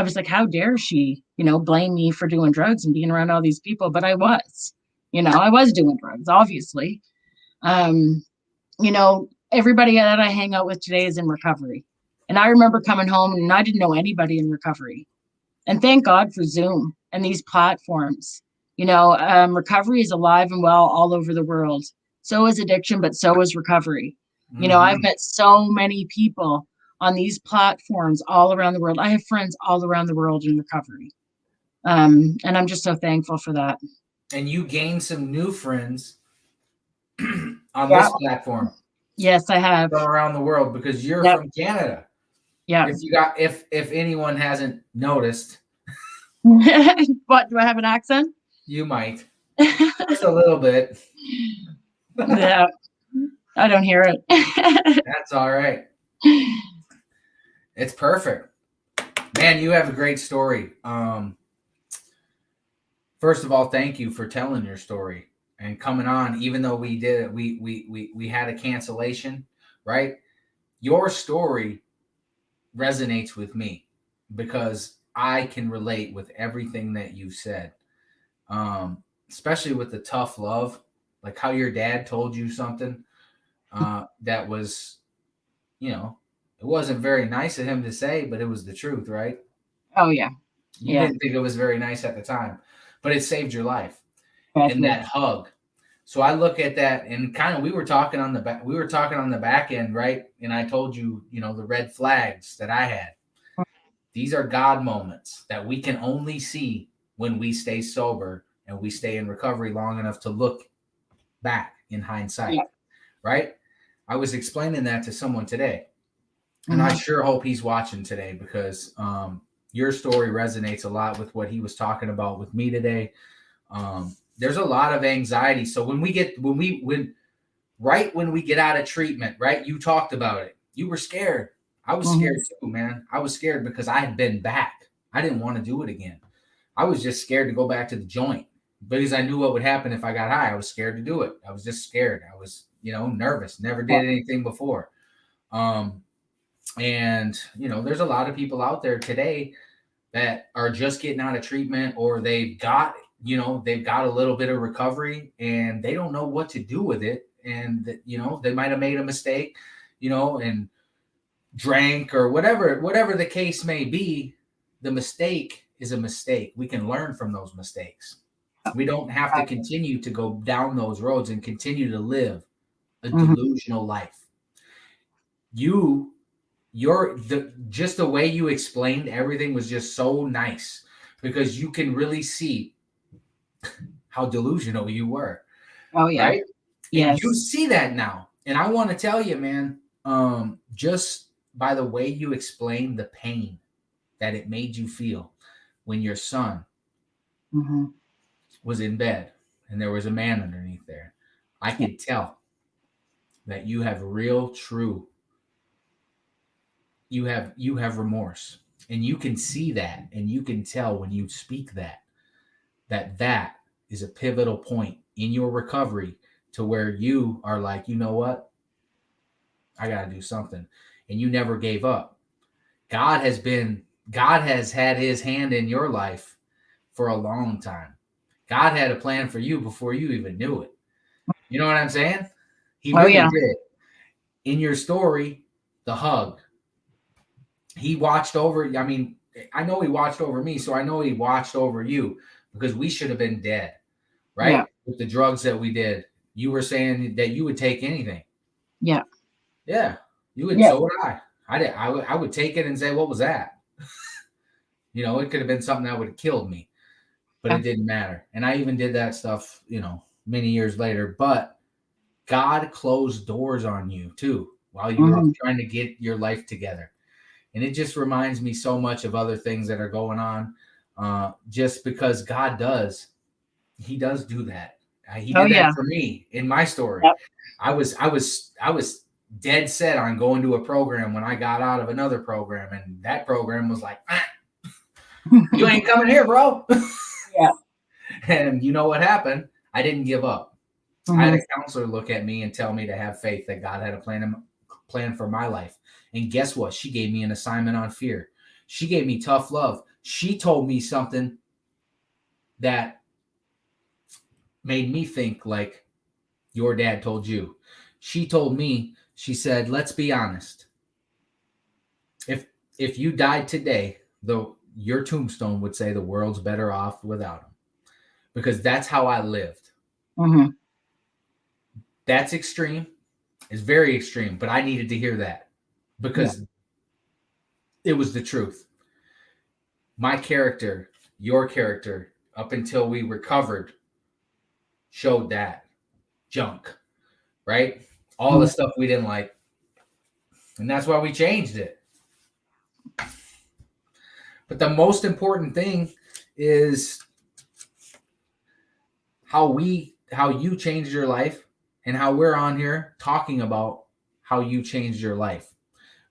was like, how dare she, you know, blame me for doing drugs and being around all these people? But I was, you know, I was doing drugs, obviously. You know, everybody that I hang out with today is in recovery. And I remember coming home and I didn't know anybody in recovery. And thank God for Zoom and these platforms. You know, recovery is alive and well all over the world. So is addiction, but so is recovery. You know, I've Mhm. met so many people on these platforms all around the world. I have friends all around the world in recovery. And I'm just so thankful for that. And you gained some new friends on Yeah. this platform Yes, I have. from around the world because you're Yep. from Canada. Yep. If anyone hasn't noticed, What, do I have an accent? you might just a little bit. Yeah, I don't hear it. That's all right. It's perfect. Man, you have a great story. First of all, thank you for telling your story and coming on, even though we did it, we had a cancellation, right? Your story resonates with me because I can relate with everything that you said. Especially with the tough love, like how your dad told you something that was, you know, it wasn't very nice of him to say, but it was the truth, right? Oh yeah. You Yeah, didn't think it was very nice at the time, but it saved your life. And definitely. that hug. So I look at that and kind of we were talking on the back end, right? And I told you, you know, the red flags that I had. These are God moments that we can only see when we stay sober and we stay in recovery long enough to look back in hindsight, Yeah. right? I was explaining that to someone today, and I Mhm. sure hope he's watching today because your story resonates a lot with what he was talking about with me today. There's a lot of anxiety. So when right when we get out of treatment, right? You talked about it. You were scared. I was Mhm. scared too, man. I was scared because I had been back. I didn't want to do it again. I was just scared to go back to the joint because I knew what would happen if I got high. I was scared to do it. I was just scared. I was, you know, nervous. Never Yeah. did anything before. Um, and you know, there's a lot of people out there today that are just getting out of treatment or they've got, you know, they've got a little bit of recovery and they don't know what to do with it. And that, you know, they might have made a mistake, you know, and drank or whatever the case may be. The mistake is a mistake. We can learn from those mistakes. We don't have to continue to go down those roads and continue to live a Mhm. delusional life. Just the way you explained everything was just so nice because you can really see how delusional you were, Oh yeah. right? And you Yes. see that now. And I want to tell you, man, just by the way you explained the pain that it made you feel when your son Mhm. was in bed and there was a man underneath there, I Yeah. could tell that you have real, true, you have remorse. And you can see that and you can tell when you speak that is a pivotal point in your recovery to where you are like, you know what? I got to do something. And you never gave up. God has had his hand in your life for a long time. God had a plan for you before you even knew it. You know what I'm saying? He Oh really yeah. did. In your story, the hug, he watched over, I mean, I know he watched over me, so I know he watched over you because we should have been dead, Yeah. right? With the drugs that we did. You were saying that you would take anything. Yeah. Yeah, you would. Yeah. So would I. I did. I would take it and say, "What was that?" You know, it could have been something that would have killed me, but Yeah. it didn't matter. And I even did that stuff, you know, many years later. But God closed doors on you too while you were Mhm. trying to get your life together. And it just reminds me so much of other things that are going on. Just because He does do that. He Oh did that yeah. for me in my story. Yep. I was dead set on going to a program when I got out of another program, and that program was like, "You ain't coming here, bro." Yeah. And you know what happened? I didn't give up. I had Mhm. a counselor look at me and tell me to have faith that God had a plan plan for my life. And guess what? She gave me an assignment on fear. She gave me tough love. She told me something that made me think like your dad told you. She told me, she said, let's be honest. If you died today, though, your tombstone would say the world's better off without him. Because that's how I lived. Mm-hmm. That's extreme. It's very extreme, but I needed to hear that because it was the truth. My character, your character, up until we recovered, showed that junk, right? All the stuff we didn't like. And that's why we changed it. But the most important thing is how you changed your life and how we're on here talking about how you changed your life.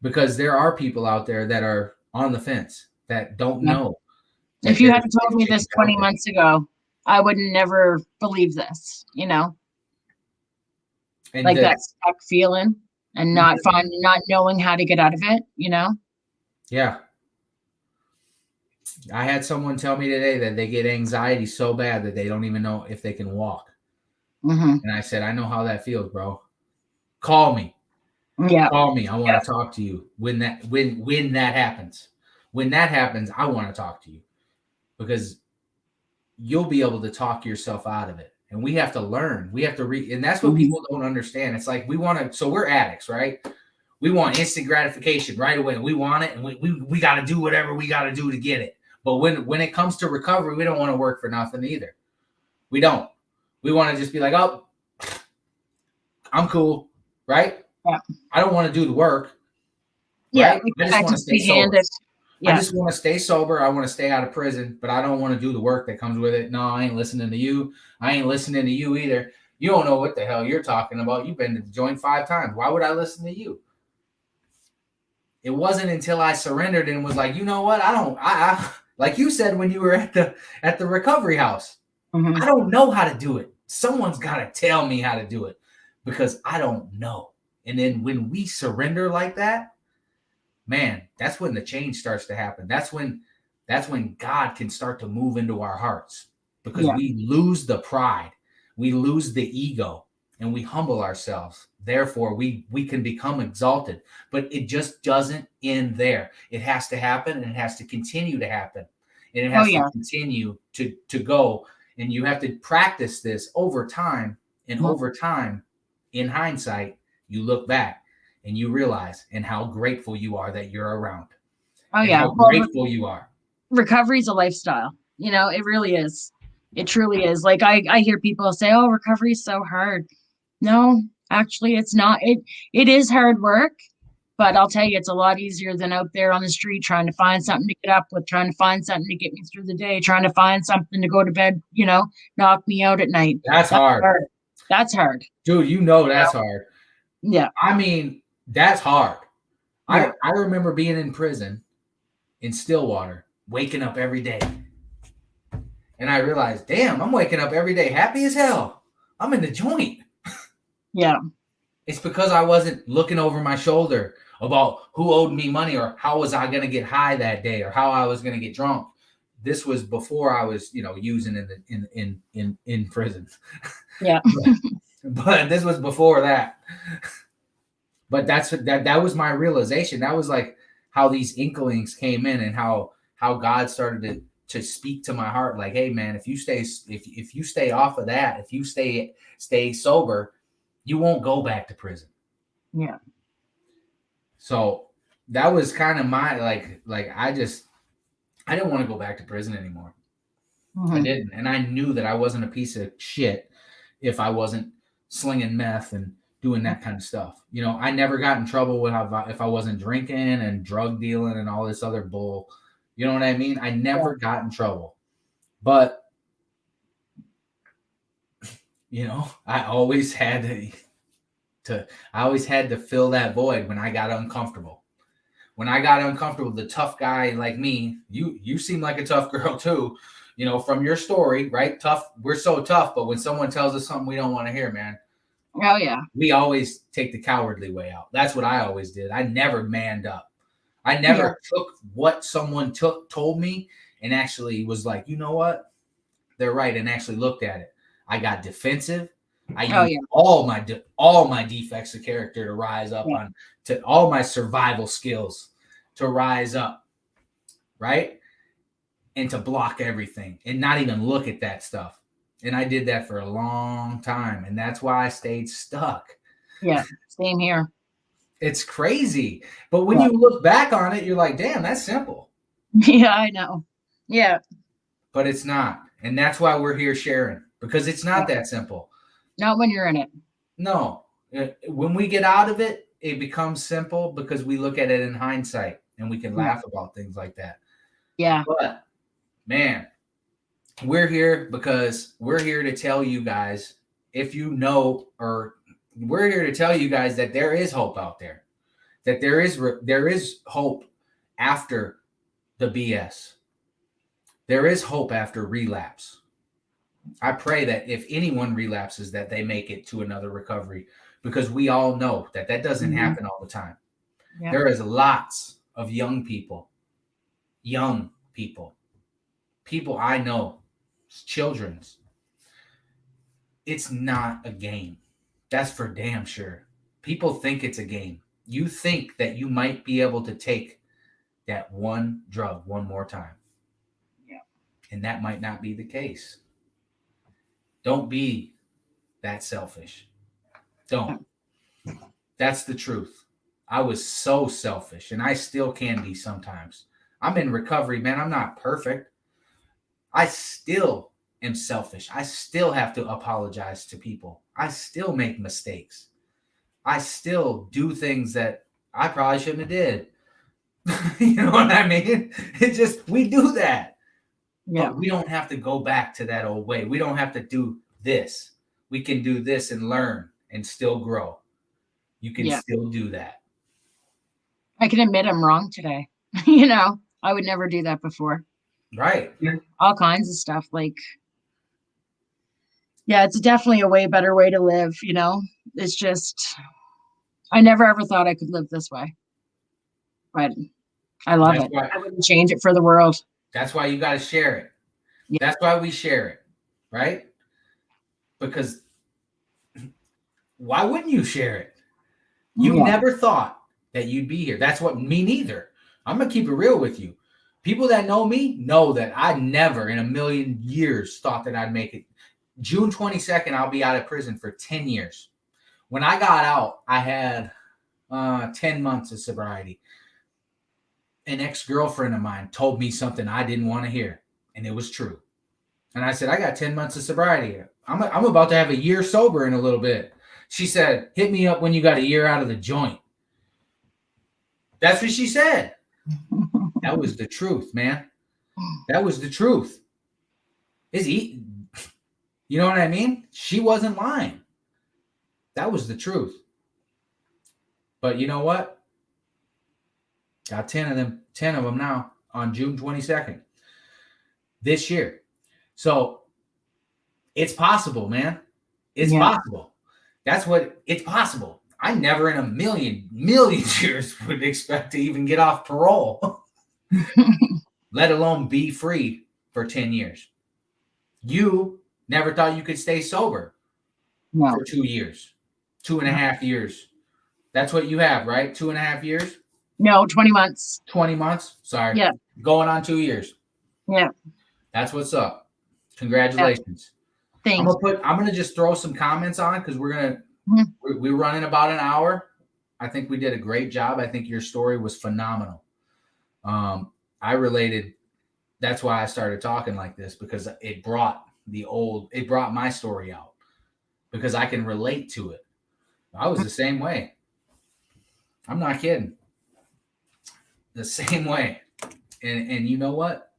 Because there are people out there that are on the fence that don't know. If you had told me this 20 months ago, I would never believe this, you know? And like that stuck feeling and not knowing how to get out of it, you know? Yeah. I had someone tell me today that they get anxiety so bad that they don't even know if they can walk. Mm-hmm. And I said, I know how that feels, bro. Call me. Yeah. Call me. I want to talk to you when that happens. When that happens, I want to talk to you because you'll be able to talk yourself out of it. And we have to learn. We have to read. And that's what people don't understand. It's like so we're addicts, right? We want instant gratification right away. We want it, and we got to do whatever we got to do to get it. But when it comes to recovery, we don't want to work for nothing either. We don't. We want to just be like, oh, I'm cool, right? Yeah. I don't want to do the work. Yeah, right? I just want to stay sober. Yeah. I just want to stay sober. I want to stay out of prison, but I don't want to do the work that comes with it. No, I ain't listening to you. I ain't listening to you either. You don't know what the hell you're talking about. You've been to the joint 5 times. Why would I listen to you? It wasn't until I surrendered and was like, you know what? I like you said when you were at the recovery house. Mm-hmm. I don't know how to do it. Someone's got to tell me how to do it because I don't know. And then when we surrender like that, man, that's when the change starts to happen. That's when God can start to move into our hearts because we lose the pride, we lose the ego, and we humble ourselves. Therefore, we can become exalted. But it just doesn't end there. It has to happen, and it has to continue to happen, and it has to continue to go. And you have to practice this over time, and over time, in hindsight, you look back and you realize and how grateful you are that you're around. How grateful you are. Recovery is a lifestyle. You know, it really is. It truly is. Like I hear people say, oh, recovery is so hard. No, actually it's not. It is hard work, but I'll tell you, it's a lot easier than out there on the street trying to find something to get up with, trying to find something to get me through the day, trying to find something to go to bed, you know, knock me out at night. That's hard. That's hard. Dude, you know that's hard. Yeah. I mean, that's hard. Yeah. I remember being in prison in Stillwater, waking up every day. And I realized, damn, I'm waking up every day happy as hell. I'm in the joint. Yeah. It's because I wasn't looking over my shoulder about who owed me money or how was I going to get high that day or how I was going to get drunk. This was before I was, using in prison. Yeah. but this was before that. But that was my realization. That was like how these inklings came in and how God started to speak to my heart. Like, hey man, if you stay off of that, if you stay sober, you won't go back to prison. Yeah. So that was kind of my I didn't want to go back to prison anymore. Mm-hmm. I didn't. And I knew that I wasn't a piece of shit if I wasn't slinging meth and doing that kind of stuff. I never got in trouble if I wasn't drinking and drug dealing and all this other bull. You know what I mean? I never got in trouble. But, I always had to fill that void when I got uncomfortable. When I got uncomfortable, the tough guy like me, you seem like a tough girl too, from your story, right? Tough. We're so tough, but when someone tells us something we don't want to hear, man, Oh yeah. We always take the cowardly way out. That's what I always did. I never manned up. I never took what someone told me and actually was like, you know what? They're right, and actually looked at it. I got defensive. I used all my defects of character to rise up to all my survival skills to rise up, right? And to block everything and not even look at that stuff. And I did that for a long time, and that's why I stayed stuck. Yeah, same here. It's crazy. But when you look back on it, you're like, damn, that's simple. Yeah, I know. Yeah. But it's not. And that's why we're here sharing, because it's not that simple. Not when you're in it. No. When we get out of it, it becomes simple because we look at it in hindsight and we can laugh about things like that. Yeah. But, man, we're here because we're here to tell you guys, if you know, or we're here to tell you guys that there is hope out there, that there is hope after the BS. There is hope after relapse. I pray that if anyone relapses, that they make it to another recovery, because we all know that doesn't happen all the time. Yeah. There is lots of young people I know, children's. It's not a game. That's for damn sure. People think it's a game. You think that you might be able to take that one drug one more time. Yeah. And that might not be the case. Don't be that selfish. Don't. That's the truth. I was so selfish, and I still can be sometimes. I'm in recovery, man. I'm not perfect. I still am selfish. I still have to apologize to people. I still make mistakes. I still do things that I probably shouldn't have did. You know what I mean? It just, we do that. Yeah. But we don't have to go back to that old way. We don't have to do this. We can do this and learn and still grow. You can still do that. I can admit I'm wrong today. You know, I would never do that before. Right. All kinds of stuff. Like, yeah, it's definitely a way better way to live, you know? It's just, I never ever thought I could live this way. But I love it. I wouldn't change it for the world. That's why you got to share it. Yeah. That's why we share it, right? Because why wouldn't you share it? You never thought that you'd be here. That's what, me neither. I'm going to keep it real with you. People that know me know that I never in a million years thought that I'd make it. June 22nd, I'll be out of prison for 10 years. When I got out, I had 10 months of sobriety. An ex-girlfriend of mine told me something I didn't want to hear, and it was true. And I said, I got 10 months of sobriety. I'm about to have a year sober in a little bit. She said, hit me up when you got a year out of the joint. That's what she said. That was the truth, man. That was the truth. You know what I mean? She wasn't lying. That was the truth. But you know what? Got 10 of them now on June 22nd this year. So it's possible, man. It's possible. That's what it's possible. I never in a million years would expect to even get off parole, let alone be free for 10 years. You never thought you could stay sober for 2 years, 2.5 years. That's what you have, right? 2.5 years? No, 20 months. 20 months? Sorry. Yeah. Going on 2 years. Yeah. That's what's up. Congratulations. Yeah. Thanks. I'm gonna just throw some comments on because we're running about an hour. I think we did a great job. I think your story was phenomenal. I related. That's why I started talking like this, because it brought my story out, because I can relate to it. I was the same way. I'm not kidding. The same way. And you know what?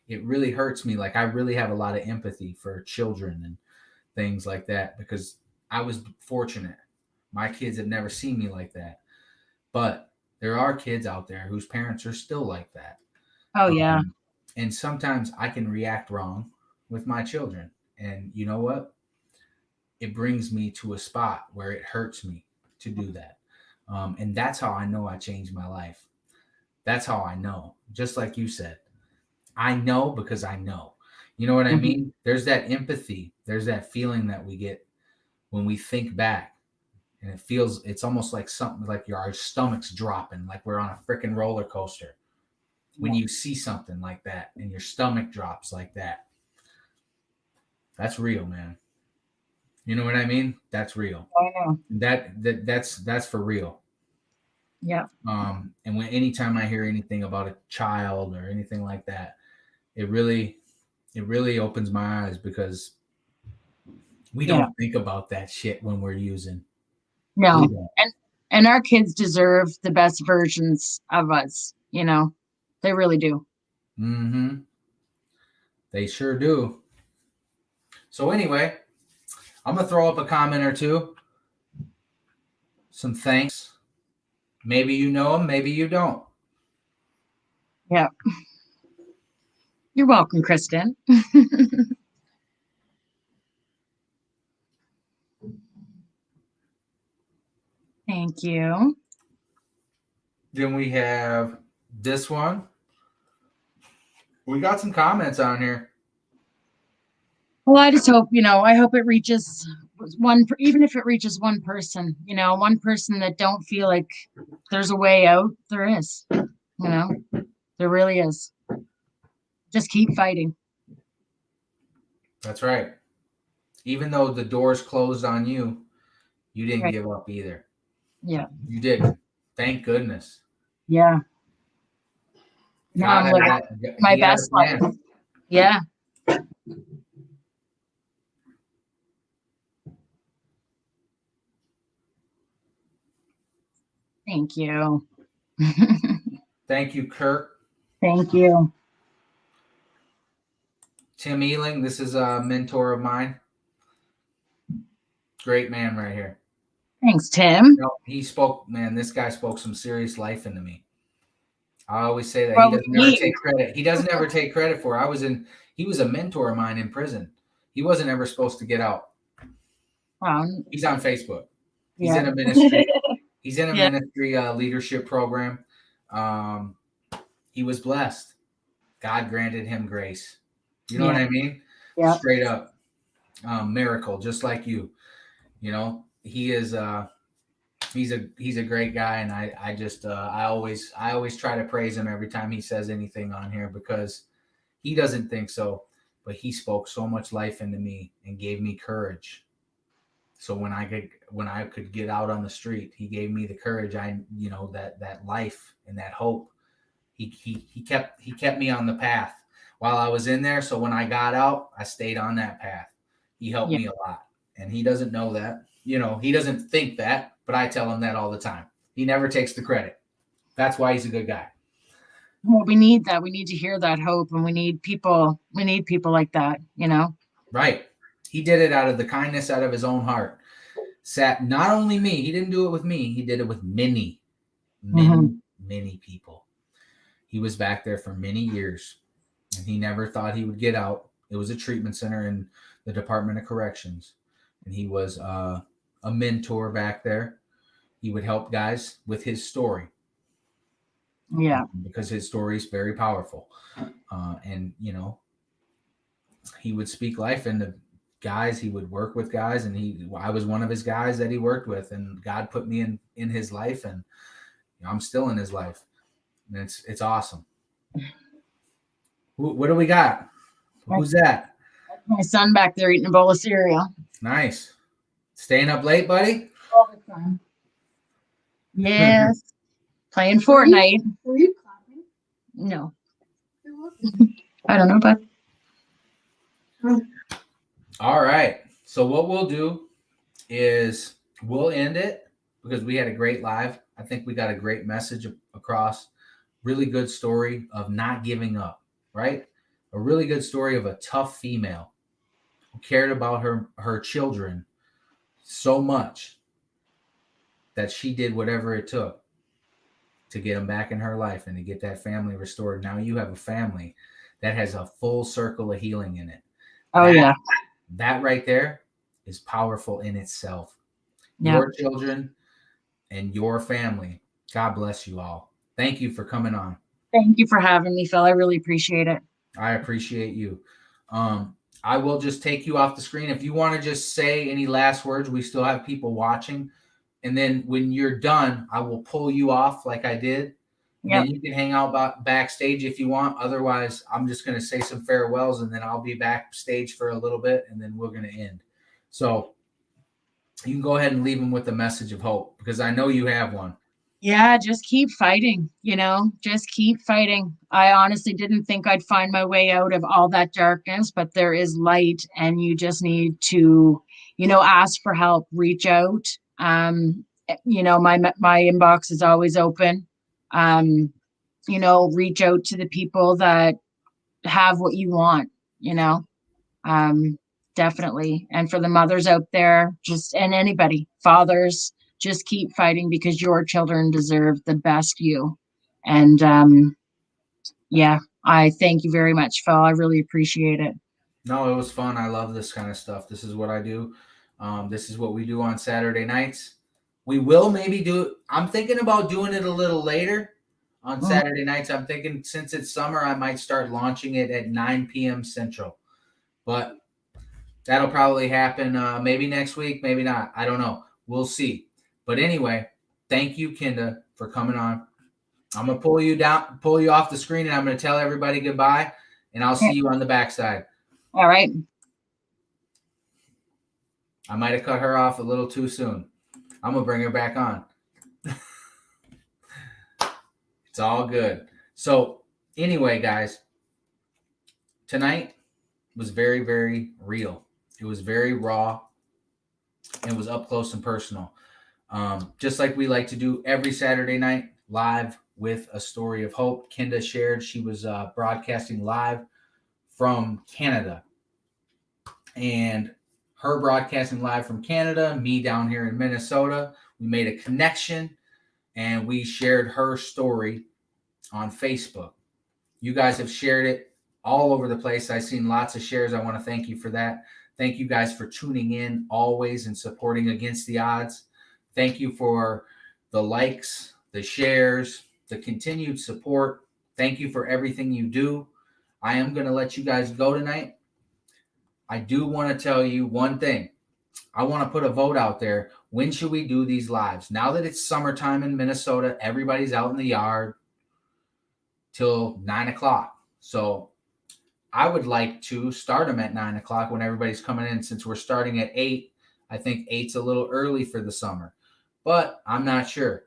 It really hurts me. Like, I really have a lot of empathy for children and things like that, because I was fortunate. My kids have never seen me like that. But there are kids out there whose parents are still like that. Oh, yeah. And sometimes I can react wrong with my children. And you know what? it brings me to a spot where it hurts me to do that. And that's how I know I changed my life. That's how I know. Just like you said, I know because I know. You know what I mean? There's that empathy. There's that feeling that we get when we think back, and it's almost like something like our stomach's dropping, like we're on a freaking roller coaster. When you see something like that and your stomach drops like that, that's real, man. You know what I mean? That's real. I know. That's for real. Yeah. And anytime I hear anything about a child or anything like that, it really opens my eyes, because we don't think about that shit when we're using. No. And our kids deserve the best versions of us, you know. They really do. Mm-hmm. They sure do. So anyway, I'm gonna throw up a comment or two. Some thanks. Maybe you know them, maybe you don't. Yeah. You're welcome, Kristen. Thank you. Then we have this one. We got some comments on here. Well, I just hope, I hope it reaches one, even if it reaches one person, one person that don't feel like there's a way out. There is, there really is. Just keep fighting. That's right. Even though the doors closed on you, you didn't give up either. Yeah. You didn't. Thank goodness. Yeah. Now I'm living my best life. Yeah. Thank you. Thank you, Kirk. Thank you. Tim Ealing, this is a mentor of mine. Great man right here. Thanks, Tim. He spoke, man, this guy spoke some serious life into me. I always say that he doesn't ever take credit. He doesn't ever take credit for it. He was a mentor of mine in prison. He wasn't ever supposed to get out. Wow. He's on Facebook. He's in a ministry. He's in a ministry leadership program. He was blessed. God granted him grace. You know what I mean? Yeah. Straight up. Miracle, just like you. He is he's a great guy, and I just I always try to praise him every time he says anything on here, because he doesn't think so, but he spoke so much life into me and gave me courage. So when I could get out on the street, he gave me the courage. That life and that hope. He kept me on the path while I was in there. So when I got out, I stayed on that path. He helped me a lot, and he doesn't know that. He doesn't think that, but I tell him that all the time. He never takes the credit. That's why he's a good guy. Well, we need that. We need to hear that hope, and we need people like that, Right. He did it out of the kindness out of his own heart. Not only me, he didn't do it with me. He did it with many people. He was back there for many years, and he never thought he would get out. It was a treatment center in the Department of Corrections, and he was a mentor back there. He would help guys with his story. Yeah. Because his story is very powerful. And, he would speak life into guys. He would work with guys, and I was one of his guys that he worked with, and God put me in his life, and I'm still in his life. And it's awesome. What do we got? Who's that? That's my son back there eating a bowl of cereal. Nice. Staying up late, buddy? All the time. Yes. Playing Fortnite. Were you clapping? No. I don't know, but. All right. So what we'll do is we'll end it, because we had a great live. I think we got a great message across. Really good story of not giving up, right? A really good story of a tough female who cared about her children so much that she did whatever it took to get them back in her life and to get that family restored. Now you have a family that has a full circle of healing in it. Oh, yeah. That right there is powerful in itself. Yeah. Your children and your family. God bless you all. Thank you for coming on. Thank you for having me, Phil. I really appreciate it. I appreciate you. I will just take you off the screen. If you want to just say any last words, we still have people watching. And then when you're done, I will pull you off like I did. And Yep. then you can hang out backstage if you want. Otherwise, I'm just going to say some farewells, and then I'll be backstage for a little bit, and then we're going to end. So you can go ahead and leave them with a message of hope, because I know you have one. Yeah, just keep fighting, just keep fighting. I honestly didn't think I'd find my way out of all that darkness, but there is light, and you just need to, ask for help, reach out. My inbox is always open. Reach out to the people that have what you want, definitely. And for the mothers out there, and anybody, fathers, just keep fighting, because your children deserve the best you. And yeah, I thank you very much, Phil. I really appreciate it. No, it was fun. I love this kind of stuff. This is what I do. This is what we do on Saturday nights. We will maybe I'm thinking about doing it a little later on Saturday nights. I'm thinking, since it's summer, I might start launching it at 9 p.m. Central. But that'll probably happen maybe next week, maybe not. I don't know. We'll see. But anyway, thank you, Kenda, for coming on. I'm going to pull you off the screen, and I'm going to tell everybody goodbye, and I'll see you on the backside. All right. I might have cut her off a little too soon. I'm going to bring her back on. It's all good. So anyway, guys, tonight was very, very real. It was very raw. It was up close and personal. Just like we like to do every Saturday night, live with a story of hope. Kenda shared she was broadcasting live from Canada. And her broadcasting live from Canada, me down here in Minnesota, we made a connection, and we shared her story on Facebook. You guys have shared it all over the place. I've seen lots of shares. I want to thank you for that. Thank you guys for tuning in always and supporting Against the Odds. Thank you for the likes, the shares, the continued support. Thank you for everything you do. I am going to let you guys go tonight. I do want to tell you one thing. I want to put a vote out there. When should we do these lives? Now that it's summertime in Minnesota, everybody's out in the yard till 9 o'clock. So I would like to start them at 9 o'clock when everybody's coming in. Since we're starting at 8, I think 8's a little early for the summer. But I'm not sure.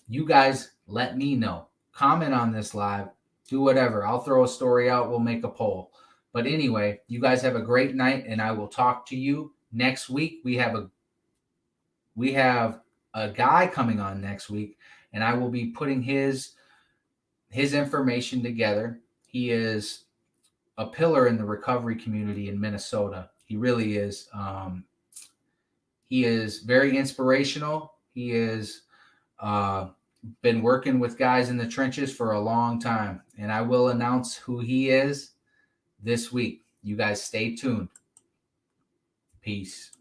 You guys let me know. Comment on this live. Do whatever. I'll throw a story out. We'll make a poll. But anyway, you guys have a great night, and I will talk to you next week. We have a guy coming on next week, and I will be putting his information together. He is a pillar in the recovery community in Minnesota. He really is. He is very inspirational. He has been working with guys in the trenches for a long time, and I will announce who he is this week. You guys stay tuned. Peace.